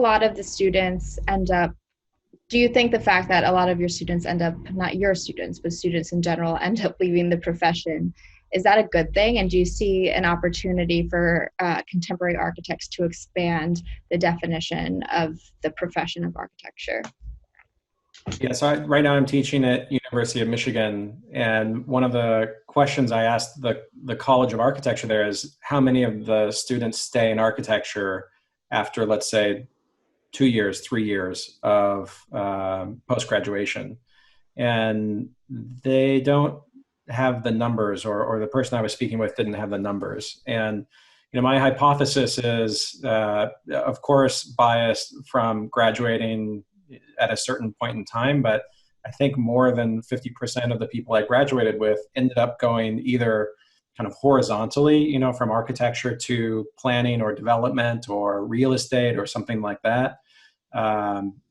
fact that a lot of your students end up, not your students, but students in general, end up leaving the profession, is that a good thing? And do you see an opportunity for contemporary architects to expand the definition of the profession of architecture? Yeah, so right now I'm teaching at University of Michigan, and one of the questions I asked the College of Architecture there is how many of the students stay in architecture after, let's say, 2 years, 3 years of post-graduation. And they don't have the numbers, or the person I was speaking with didn't have the numbers. And my hypothesis is, of course, biased from graduating at a certain point in time, but I think more than 50% of the people I graduated with ended up going either kind of horizontally, from architecture to planning or development or real estate or something like that.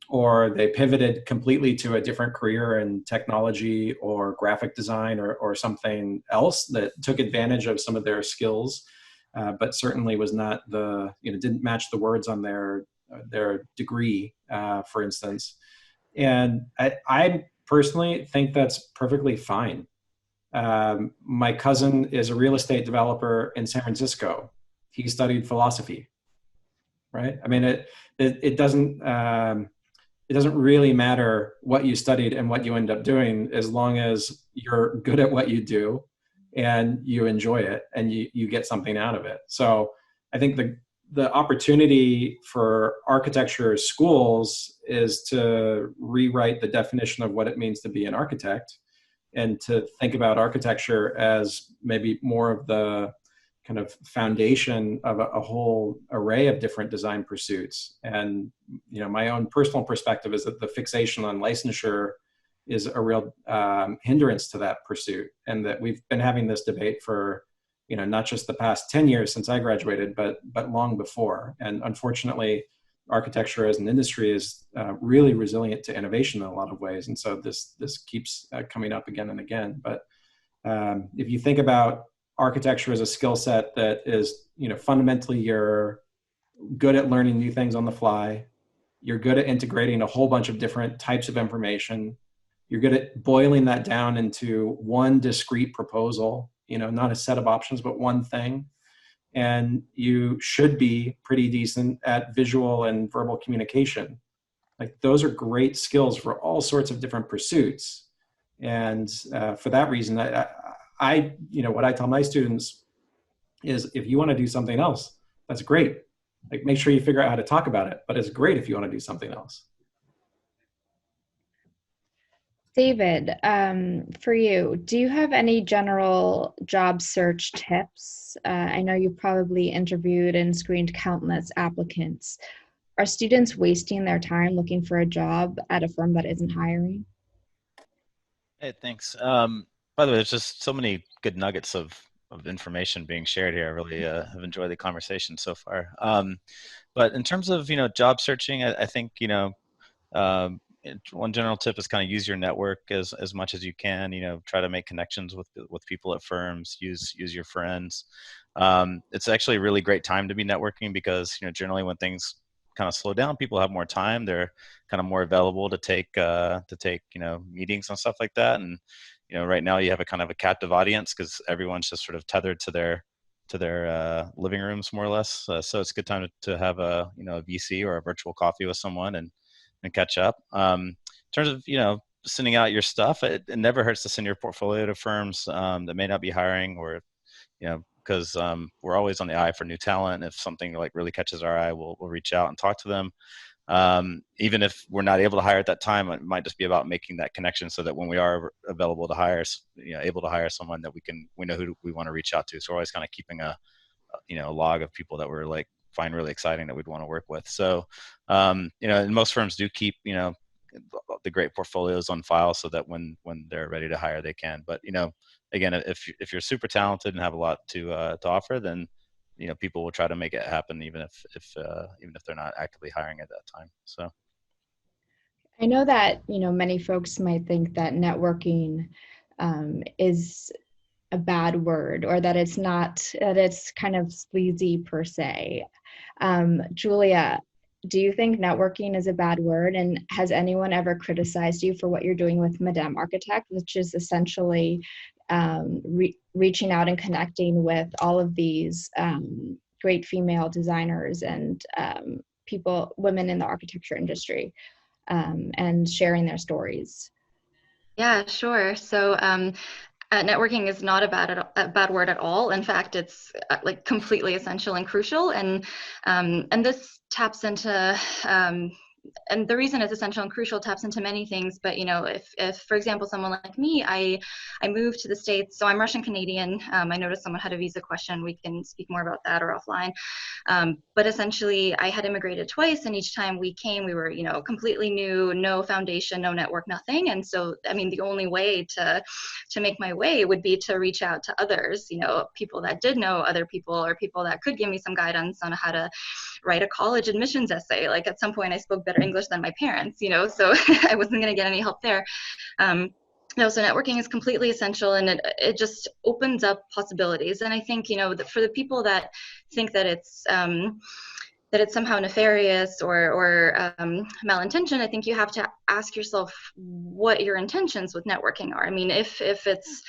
Or they pivoted completely to a different career in technology or graphic design or something else that took advantage of some of their skills, but certainly was not didn't match the words on their degree, for instance. And I personally think that's perfectly fine. My cousin is a real estate developer in San Francisco. He studied philosophy, right? I mean, it doesn't really matter what you studied and what you end up doing, as long as you're good at what you do and you enjoy it and you get something out of it. So I think the opportunity for architecture schools is to rewrite the definition of what it means to be an architect, and to think about architecture as maybe more of the kind of foundation of a whole array of different design pursuits. And, my own personal perspective is that the fixation on licensure is a real hindrance to that pursuit. And that we've been having this debate for, not just the past 10 years since I graduated, but long before. And unfortunately, architecture as an industry is really resilient to innovation in a lot of ways. And so this keeps coming up again and again. But if you think about architecture as a skill set that is, fundamentally you're good at learning new things on the fly, you're good at integrating a whole bunch of different types of information, You're good at boiling that down into one discrete proposal, not a set of options, but one thing. And you should be pretty decent at visual and verbal communication. Like, those are great skills for all sorts of different pursuits. And for that reason, I what I tell my students is, if you want to do something else, that's great. Like, make sure you figure out how to talk about it, but it's great if you want to do something else. David, for you, do you have any general job search tips? I know you've probably interviewed and screened countless applicants. Are students wasting their time looking for a job at a firm that isn't hiring? Hey, thanks. By the way, there's just so many good nuggets of information being shared here. I really have enjoyed the conversation so far. But in terms of, job searching, I think, one general tip is kind of use your network as much as you can. Try to make connections with people at firms. Use your friends. It's actually a really great time to be networking because generally when things kind of slow down, people have more time. They're kind of more available to take meetings and stuff like that. And right now you have a kind of a captive audience because everyone's just sort of tethered to their living rooms more or less. So it's a good time to have a VC or a virtual coffee with someone and catch up. In terms of, sending out your stuff, it never hurts to send your portfolio to firms that may not be hiring, or, because we're always on the eye for new talent. If something like really catches our eye, we'll reach out and talk to them. Even if we're not able to hire at that time, it might just be about making that connection so that when we are available to hire, able to hire someone that we know who we want to reach out to. So we're always kind of keeping a log of people that we're like, find really exciting that we'd want to work with. So, and most firms do keep, the great portfolios on file so that when they're ready to hire, they can. But, again, if you're super talented and have a lot to offer, then, people will try to make it happen, even if they're not actively hiring at that time. So. I know that, many folks might think that networking is a bad word, or that it's kind of sleazy per se. Julia, do you think networking is a bad word? And has anyone ever criticized you for what you're doing with Madame Architect, which is essentially reaching out and connecting with all of these great female designers and women in the architecture industry, and sharing their stories? Yeah, sure. So networking is not a bad word at all. In fact, it's like completely essential and crucial. And this taps into, and the reason it's essential and crucial taps into many things. But if for example, someone like me, I moved to the States, so I'm Russian Canadian. I noticed someone had a visa question. We can speak more about that or offline. But essentially, I had immigrated twice, and each time we came, we were completely new, no foundation, no network, nothing. And so, I mean, the only way to make my way would be to reach out to others, people that did know other people, or people that could give me some guidance on how to write a college admissions essay. Like, at some point I spoke better English than my parents, so I wasn't going to get any help there. So networking is completely essential, and it just opens up possibilities. And I think, for the people that think that it's somehow nefarious or malintentioned, I think you have to ask yourself what your intentions with networking are. I mean, if it's,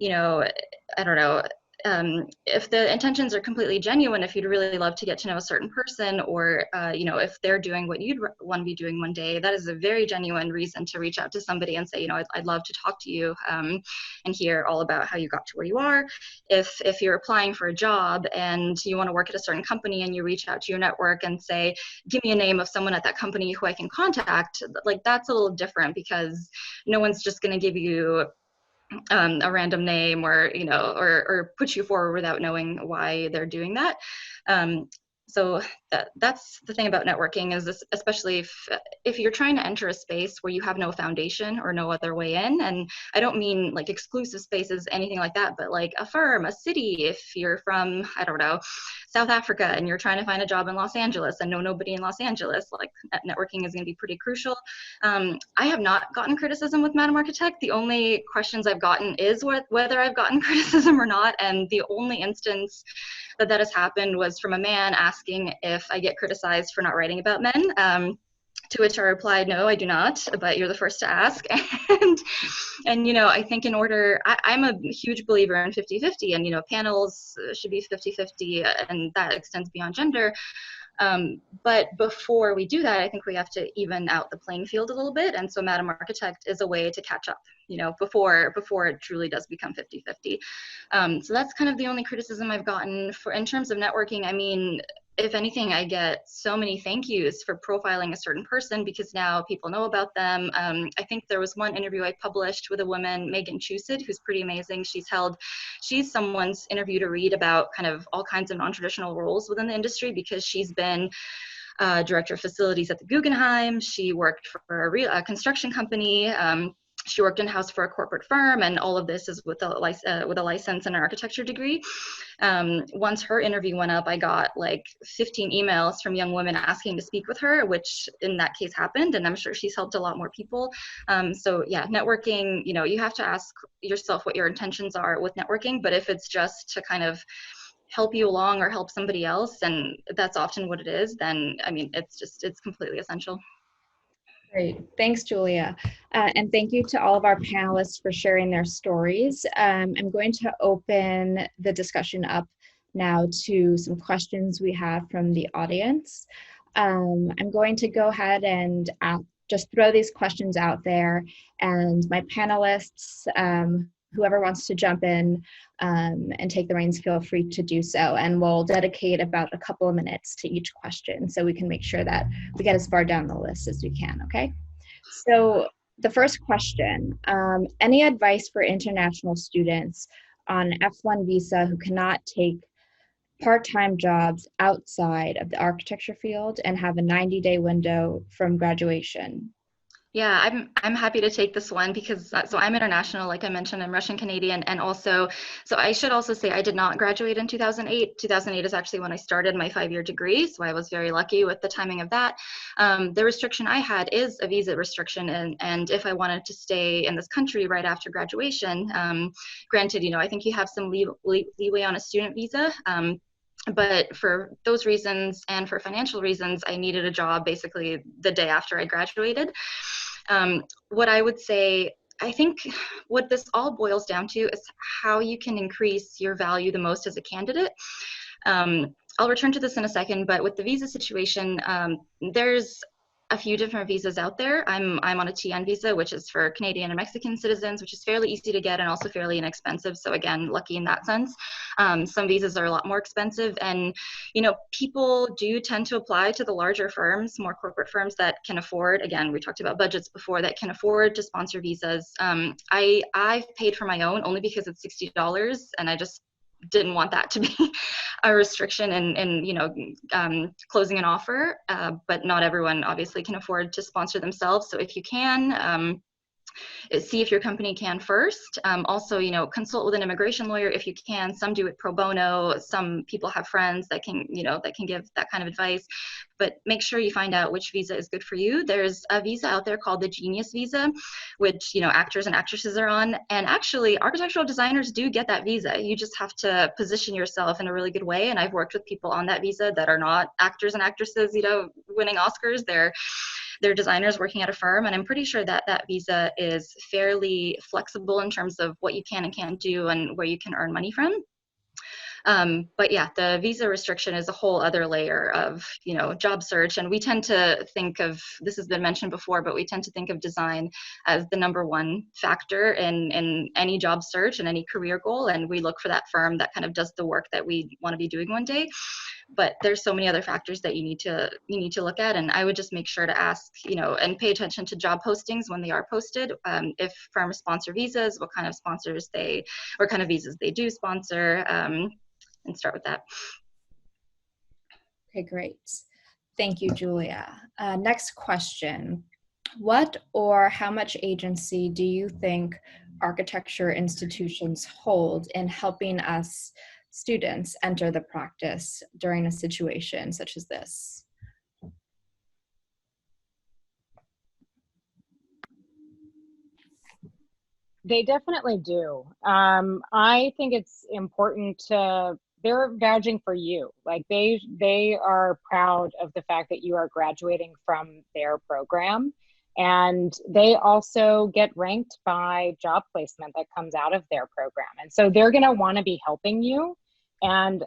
I don't know, if the intentions are completely genuine, if you'd really love to get to know a certain person, or if they're doing what you'd want to be doing one day, that is a very genuine reason to reach out to somebody and say, I'd love to talk to you and hear all about how you got to where you are. If you're applying for a job and you want to work at a certain company, and you reach out to your network and say, give me a name of someone at that company who I can contact, like, that's a little different, because no one's just going to give you a random name, or or put you forward without knowing why they're doing that. So that's the thing about networking, is this, especially if you're trying to enter a space where you have no foundation or no other way in. And I don't mean like exclusive spaces, anything like that, but like a firm, a city. If you're from, I don't know, South Africa, and you're trying to find a job in Los Angeles and know nobody in Los Angeles, like, networking is going to be pretty crucial. I have not gotten criticism with Madame Architect. The only questions I've gotten is whether I've gotten criticism or not. And the only instance that has happened was from a man asking if I get criticized for not writing about men. To which I replied, no, I do not, but you're the first to ask. And you know, I think in order, I'm a huge believer in 50-50, and, you know, panels should be 50-50, and that extends beyond gender. But before we do that, I think we have to even out the playing field a little bit. And so Madam Architect is a way to catch up, you know, before it truly does become 50-50. So that's kind of the only criticism I've gotten for, in terms of networking. I mean, if anything, I get so many thank yous for profiling a certain person because now people know about them. I think there was one interview I published with a woman, Megan Chusid, who's pretty amazing. She's someone's interview to read about kind of all kinds of non-traditional roles within the industry, because she's been director of facilities at the Guggenheim. She worked for a construction company. She worked in-house for a corporate firm, and all of this is with a license and an architecture degree. Once her interview went up, I got like 15 emails from young women asking to speak with her, which in that case happened, and I'm sure she's helped a lot more people. So yeah, networking, you know, you have to ask yourself what your intentions are with networking, but if it's just to kind of help you along or help somebody else, and that's often what it is, then I mean, it's completely essential. Great. Thanks, Julia. And thank you to all of our panelists for sharing their stories. I'm going to open the discussion up now to some questions we have from the audience. I'm going to go ahead and just throw these questions out there, and my panelists, whoever wants to jump in and take the reins, feel free to do so. And we'll dedicate about a couple of minutes to each question so we can make sure that we get as far down the list as we can, okay? So the first question, any advice for international students on F1 visa who cannot take part-time jobs outside of the architecture field and have a 90-day window from graduation? Yeah, I'm happy to take this one because so I'm international, like I mentioned, I'm Russian Canadian, and also, so I should also say I did not graduate in 2008. 2008 is actually when I started my 5-year degree, so I was very lucky with the timing of that. The restriction I had is a visa restriction, and if I wanted to stay in this country right after graduation, granted, you know, I think you have some leeway on a student visa. But for those reasons and for financial reasons, I needed a job basically the day after I graduated. What I would say, I think what this all boils down to is how you can increase your value the most as a candidate. I'll return to this in a second, but with the visa situation, there's a few different visas out there. I'm on a TN visa, which is for Canadian and Mexican citizens, which is fairly easy to get and also fairly inexpensive. So again, lucky in that sense. Some visas are a lot more expensive, and you know, people do tend to apply to the larger firms, more corporate firms that can afford. Again, we talked about budgets before, that can afford to sponsor visas. I've paid for my own only because it's $60, and I just didn't want that to be a restriction in you know, closing an offer, but not everyone obviously can afford to sponsor themselves. So if you can, see if your company can first. Also, you know, consult with an immigration lawyer if you can. Some do it pro bono. Some people have friends that can, you know, that can give that kind of advice. But make sure you find out which visa is good for you. There's a visa out there called the Genius Visa, which, you know, actors and actresses are on. And actually, architectural designers do get that visa. You just have to position yourself in a really good way. And I've worked with people on that visa that are not actors and actresses, you know, winning Oscars. They're designers working at a firm, and I'm pretty sure that that visa is fairly flexible in terms of what you can and can't do and where you can earn money from. But yeah, the visa restriction is a whole other layer of, you know, job search. And we tend to think of, this has been mentioned before, but we tend to think of design as the #1 factor in any job search and any career goal. And we look for that firm that kind of does the work that we want to be doing one day. But there's so many other factors that you need to look at. And I would just make sure to ask, you know, and pay attention to job postings when they are posted. If firms sponsor visas, what kind of visas they do sponsor, and start with that. Okay, great. Thank you, Julia. Next question. What or how much agency do you think architecture institutions hold in helping us students enter the practice during a situation such as this? They definitely do. I think it's important to they're vouching for you. Like they are proud of the fact that you are graduating from their program. And they also get ranked by job placement that comes out of their program. And so they're going to want to be helping you. And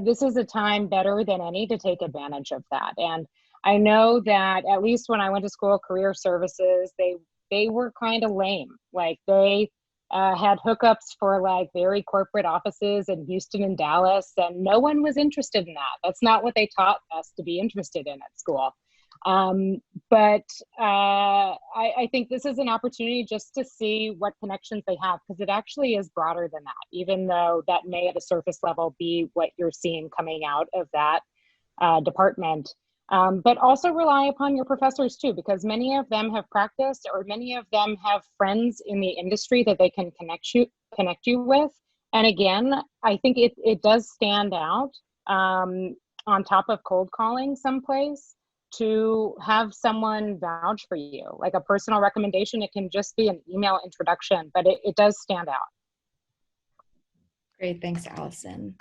this is a time better than any to take advantage of that. And I know that at least when I went to school, career services, they were kind of lame. Like they had hookups for like very corporate offices in Houston and Dallas, and no one was interested in that. That's not what they taught us to be interested in at school. But I think this is an opportunity just to see what connections they have, because it actually is broader than that, even though that may at a surface level be what you're seeing coming out of that department. But also rely upon your professors too, because many of them have practiced, or many of them have friends in the industry that they can connect you with. And again, I think it does stand out on top of cold calling someplace, to have someone vouch for you, like a personal recommendation. It can just be an email introduction, but it does stand out. Great, thanks, Allison.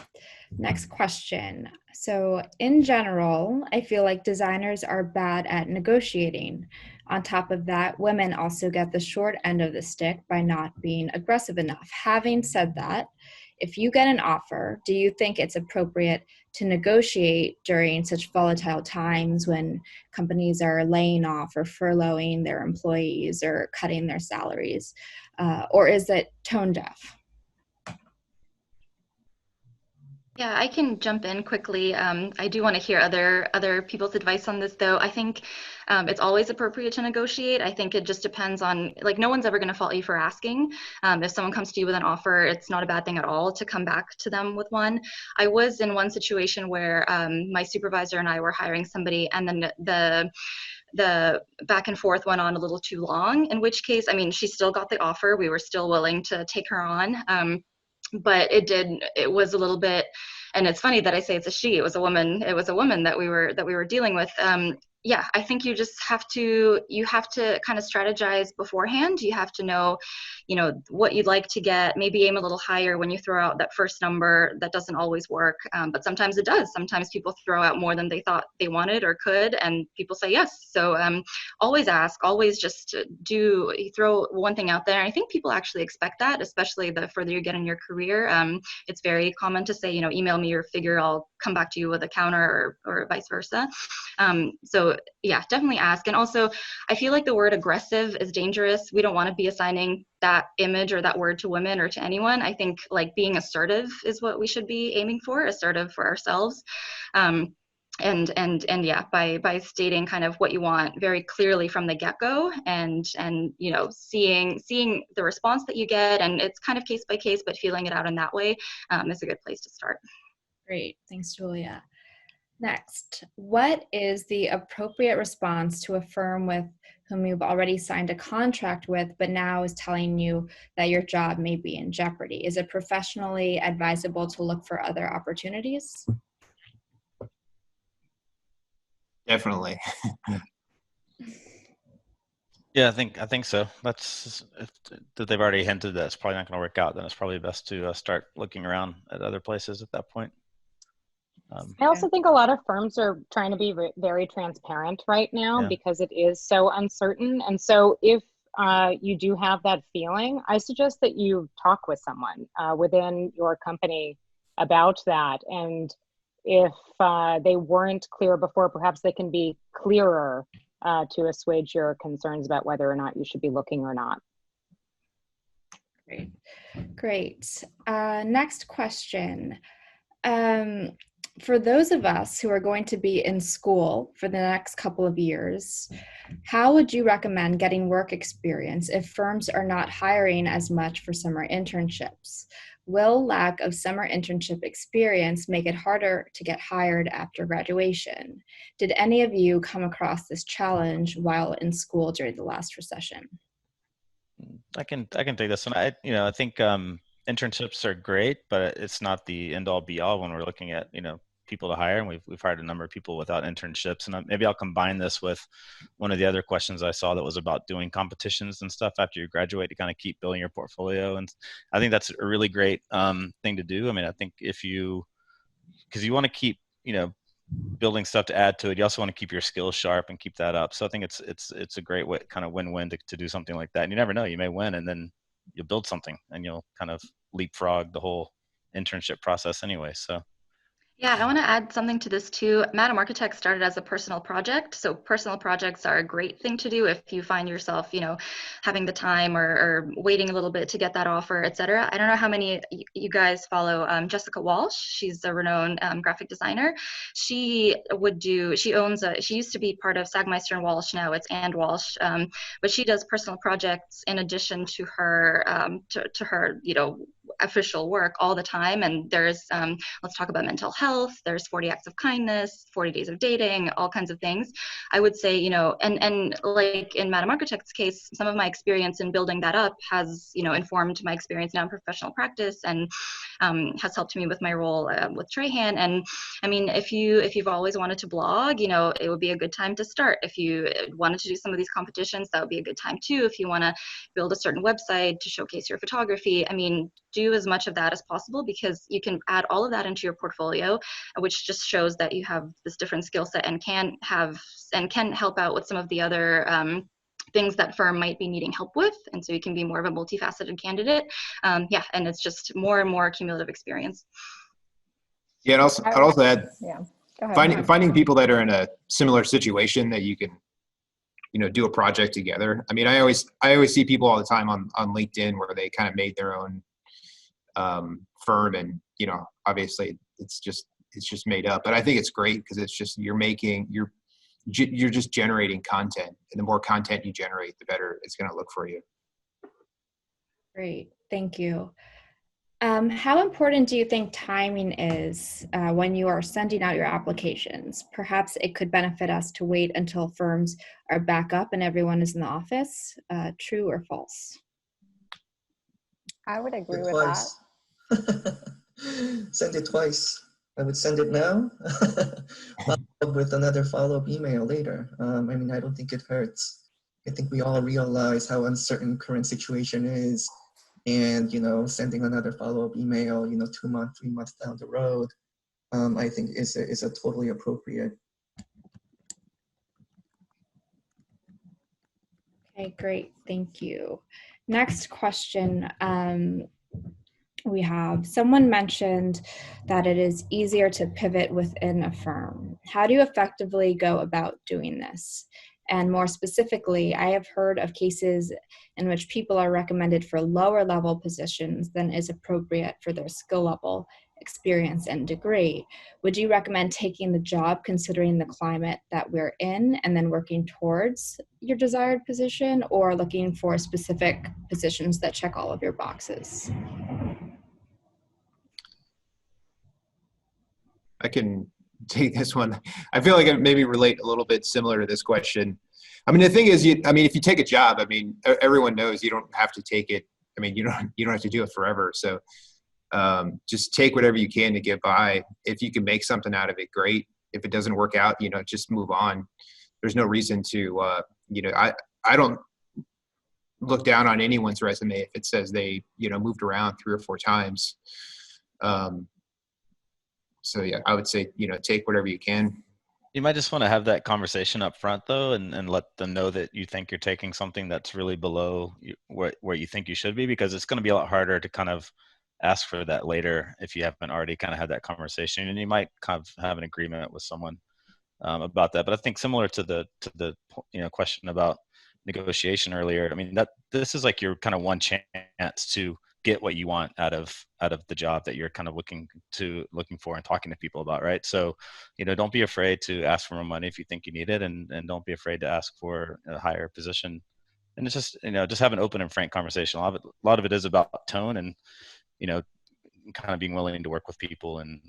Next question. So in general, I feel like designers are bad at negotiating. On top of that, women also get the short end of the stick by not being aggressive enough. Having said that, if you get an offer, do you think it's appropriate to negotiate during such volatile times when companies are laying off or furloughing their employees or cutting their salaries? Or is it tone deaf? Yeah, I can jump in quickly. I do want to hear other people's advice on this, though. I think it's always appropriate to negotiate. I think it just depends on, like, no one's ever going to fault you for asking. If someone comes to you with an offer, it's not a bad thing at all to come back to them with one. I was in one situation where my supervisor and I were hiring somebody, and then the back and forth went on a little too long, in which case, I mean, she still got the offer. We were still willing to take her on. But it was a little bit, and it's funny that I say it's a she. It was a woman that we were dealing with. Yeah, I think you have to kind of strategize beforehand. You have to know, what you'd like to get. Maybe aim a little higher when you throw out that first number. That doesn't always work, but sometimes it does. Sometimes people throw out more than they thought they wanted or could, and people say yes. So always ask. Always just throw one thing out there. And I think people actually expect that, especially the further you get in your career. It's very common to say, email me your figure. I'll come back to you with a counter, or vice versa. So yeah, definitely ask. And also, I feel like the word aggressive is dangerous. We don't want to be assigning that image or that word to women or to anyone. I think like being assertive is what we should be aiming for, assertive for ourselves. And yeah, by stating kind of what you want very clearly from the get-go, and seeing the response that you get, and it's kind of case by case, but feeling it out in that way is a good place to start. Great, thanks, Julia. Next, what is the appropriate response to a firm with whom you've already signed a contract with, but now is telling you that your job may be in jeopardy? Is it professionally advisable to look for other opportunities? Definitely. Yeah, I think so. That's if they've already hinted that it's probably not going to work out, then it's probably best to start looking around at other places at that point. I also think a lot of firms are trying to be very transparent right now, because it is so uncertain. And so if you do have that feeling, I suggest that you talk with someone within your company about that. And if they weren't clear before, perhaps they can be clearer to assuage your concerns about whether or not you should be looking or not. Great. Next question. For those of us who are going to be in school for the next couple of years, how would you recommend getting work experience if firms are not hiring as much for summer internships? Will lack of summer internship experience make it harder to get hired after graduation? Did any of you come across this challenge while in school during the last recession? I can take this one. I think internships are great, but it's not the end all be all when we're looking at people to hire, and we've hired a number of people without internships. And maybe I'll combine this with one of the other questions I saw that was about doing competitions and stuff after you graduate to kind of keep building your portfolio. And I think that's a really great thing to do. I mean, I think if you because you want to keep, building stuff to add to it. You also want to keep your skills sharp and keep that up. So I think it's a great way, kind of win-win to do something like that. And you never know, you may win and then you'll build something and you'll kind of leapfrog the whole internship process anyway. So yeah, I want to add something to this too. Madam Architect started as a personal project. So personal projects are a great thing to do if you find yourself, having the time or waiting a little bit to get that offer, et cetera. I don't know how many you guys follow Jessica Walsh. She's a renowned graphic designer. She used to be part of Sagmeister and Walsh. Now it's and Walsh. But she does personal projects in addition to her, to her, official work all the time. And there's, let's talk about mental health, there's 40 acts of kindness, 40 days of dating, all kinds of things. I would say, and like in Madam Architect's case, some of my experience in building that up has, informed my experience now in professional practice and has helped me with my role with Trahan. And I mean, if you've always wanted to blog, it would be a good time to start. If you wanted to do some of these competitions, that would be a good time too. If you want to build a certain website to showcase your photography, I mean, do as much of that as possible, because you can add all of that into your portfolio, which just shows that you have this different skill set and can help out with some of the other things that firm might be needing help with. And so you can be more of a multifaceted candidate. And it's just more and more cumulative experience. Yeah, and I'd also add, yeah, go ahead. Finding people that are in a similar situation that you can, do a project together. I mean, I always see people all the time on LinkedIn where they kind of made their own firm, and obviously it's just made up, but I think it's great because it's just you're just generating content, and the more content you generate, the better it's going to look for you. Great, thank you. How important do you think timing is when you are sending out your applications? Perhaps it could benefit us to wait until firms are back up and everyone is in the office. True or false? I would agree with that. Send it twice. I would send it now, follow up with another follow-up email later. I mean, I don't think it hurts. I think we all realize how uncertain current situation is, and sending another follow-up email, 2 months, 3 months down the road, I think is a totally appropriate. Okay, great, thank you. Next question. We have someone mentioned that it is easier to pivot within a firm. How do you effectively go about doing this? And more specifically, I have heard of cases in which people are recommended for lower level positions than is appropriate for their skill level, experience, and degree. Would you recommend taking the job considering the climate that we're in and then working towards your desired position, or looking for specific positions that check all of your boxes? I can take this one. I feel like I maybe relate a little bit similar to this question. I mean, the thing is, if you take a job, I mean, everyone knows you don't have to take it. I mean, you don't have to do it forever. So just take whatever you can to get by. If you can make something out of it, great. If it doesn't work out, just move on. There's no reason to, I don't look down on anyone's resume if it says they, moved around 3 or 4 times. So yeah, I would say, take whatever you can. You might just want to have that conversation up front though, and let them know that you think you're taking something that's really below where you think you should be, because it's going to be a lot harder to kind of ask for that later if you haven't already kind of had that conversation, and you might kind of have an agreement with someone about that. But I think similar to the question about negotiation earlier, I mean, that this is like your kind of one chance to get what you want out of the job that you're kind of looking for and talking to people about, right? So, don't be afraid to ask for more money if you think you need it, and don't be afraid to ask for a higher position. And it's just, just have an open and frank conversation. A lot of it is about tone and, kind of being willing to work with people and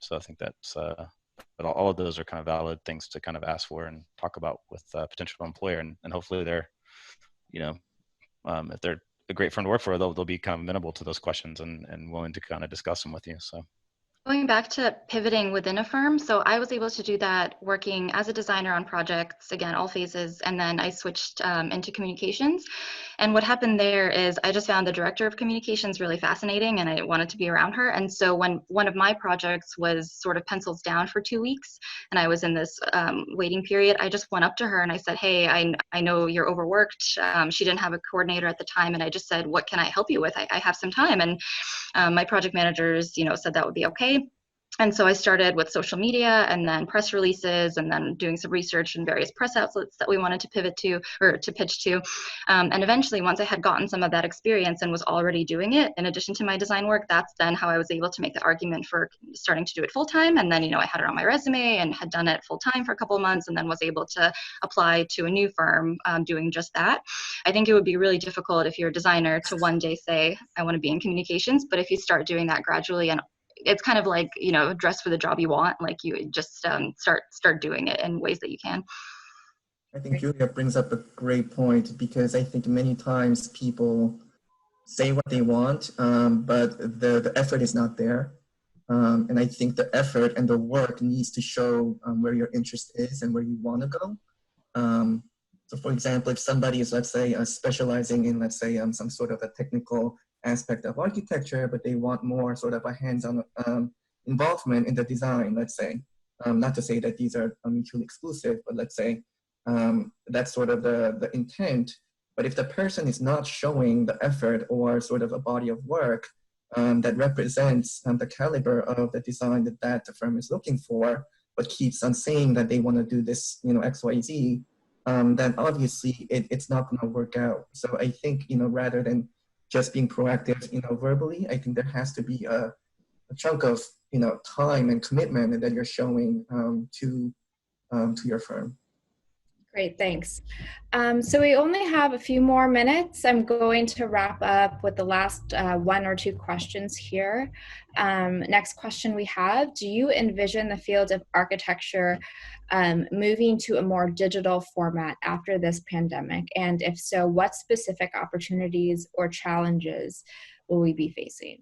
so I think that's, but all of those are kind of valid things to kind of ask for and talk about with a potential employer, and hopefully they're, if they're a great friend to work for, they'll be kind of amenable to those questions and willing to kind of discuss them with you. So going back to pivoting within a firm, so I was able to do that working as a designer on projects, again, all phases, and then I switched into communications. And what happened there is I just found the director of communications really fascinating, and I wanted to be around her. And so when one of my projects was sort of pencils down for 2 weeks, and I was in this waiting period, I just went up to her and I said, hey, I know you're overworked. She didn't have a coordinator at the time, and I just said, what can I help you with? I have some time. And my project managers, said that would be okay. And so I started with social media and then press releases and then doing some research in various press outlets that we wanted to pivot to or to pitch to. And eventually, once I had gotten some of that experience and was already doing it, in addition to my design work, that's then how I was able to make the argument for starting to do it full time. And then, I had it on my resume and had done it full time for a couple of months, and then was able to apply to a new firm doing just that. I think it would be really difficult if you're a designer to one day say, I want to be in communications. But if you start doing that gradually, and it's kind of like, dress for the job you want, like you just start doing it in ways that you can. I think Julia brings up a great point, because I think many times people say what they want, but the effort is not there. And I think the effort and the work needs to show where your interest is and where you want to go. So for example, if somebody is, let's say, specializing in, let's say, some sort of a technical aspect of architecture, but they want more sort of a hands-on involvement in the design, let's say. Not to say that these are mutually exclusive, but let's say that's sort of the intent. But if the person is not showing the effort or sort of a body of work that represents the caliber of the design that the firm is looking for, but keeps on saying that they want to do this, X, Y, Z, then obviously it's not going to work out. So I think, rather than just being proactive, verbally, I think there has to be a chunk of, time and commitment that you're showing to your firm. Great, thanks. So we only have a few more minutes. I'm going to wrap up with the last 1 or 2 questions here. Next question we have, do you envision the field of architecture moving to a more digital format after this pandemic? And if so, what specific opportunities or challenges will we be facing?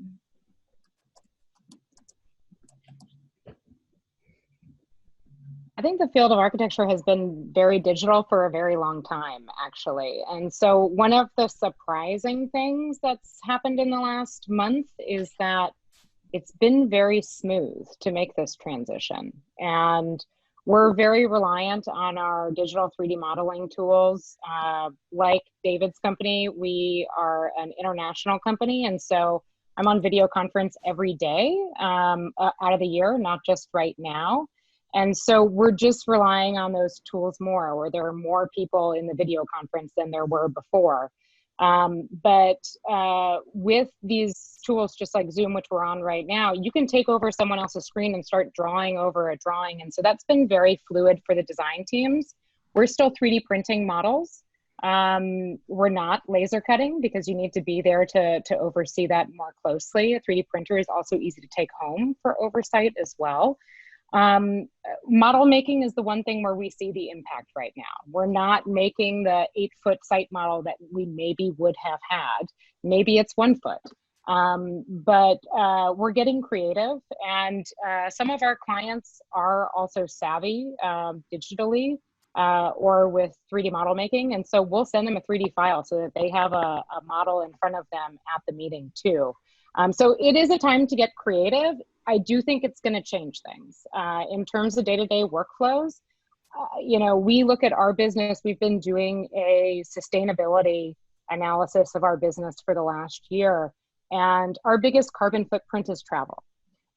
I think the field of architecture has been very digital for a very long time, actually. And so one of the surprising things that's happened in the last month is that it's been very smooth to make this transition. And we're very reliant on our digital 3D modeling tools. Like David's company, we are an international company. And so I'm on video conference every day out of the year, not just right now. And so we're just relying on those tools more, where there are more people in the video conference than there were before. But with these tools, just like Zoom, which we're on right now, you can take over someone else's screen and start drawing over a drawing. And so that's been very fluid for the design teams. We're still 3D printing models. We're not laser cutting because you need to be there to oversee that more closely. A 3D printer is also easy to take home for oversight as well. Model making is the one thing where we see the impact right now. We're not making the 8-foot site model that we maybe would have had. Maybe it's 1 foot. But we're getting creative, and some of our clients are also savvy digitally or with 3D model making. And so we'll send them a 3D file so that they have a model in front of them at the meeting too. So it is a time to get creative. I do think it's going to change things in terms of day-to-day workflows. We look at our business. We've been doing a sustainability analysis of our business for the last year, and our biggest carbon footprint is travel.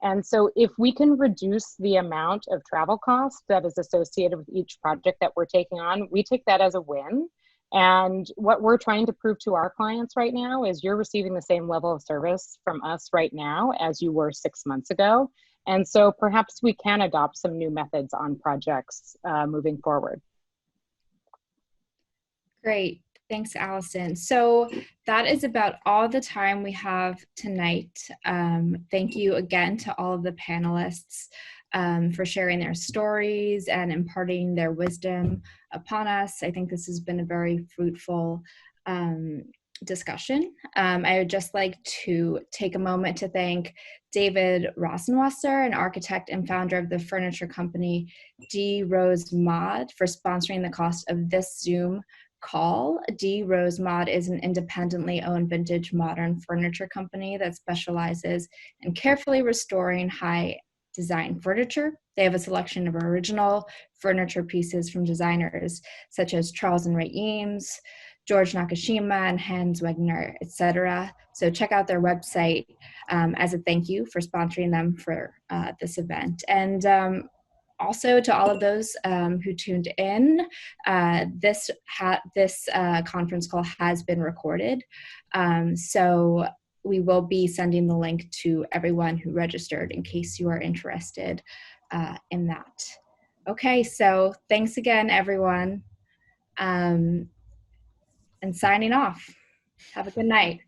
And so if we can reduce the amount of travel costs that is associated with each project that we're taking on, we take that as a win. And what we're trying to prove to our clients right now is you're receiving the same level of service from us right now as you were 6 months ago. And so perhaps we can adopt some new methods on projects moving forward. Great. Thanks, Allison. So that is about all the time we have tonight. Thank you again to all of the panelists for sharing their stories and imparting their wisdom upon us. I think this has been a very fruitful discussion. I would just like to take a moment to thank David Rosenwasser, an architect and founder of the furniture company D. Rose Mod, for sponsoring the cost of this Zoom call, D Rose Mod is an independently owned vintage modern furniture company that specializes in carefully restoring high design furniture. They have a selection of original furniture pieces from designers such as Charles and Ray Eames, George Nakashima, and Hans Wegner, etc. So check out their website as a thank you for sponsoring them for this event. And also to all of those who tuned in, this conference call has been recorded. So we will be sending the link to everyone who registered in case you are interested in that. Okay, so thanks again, everyone. And signing off. Have a good night.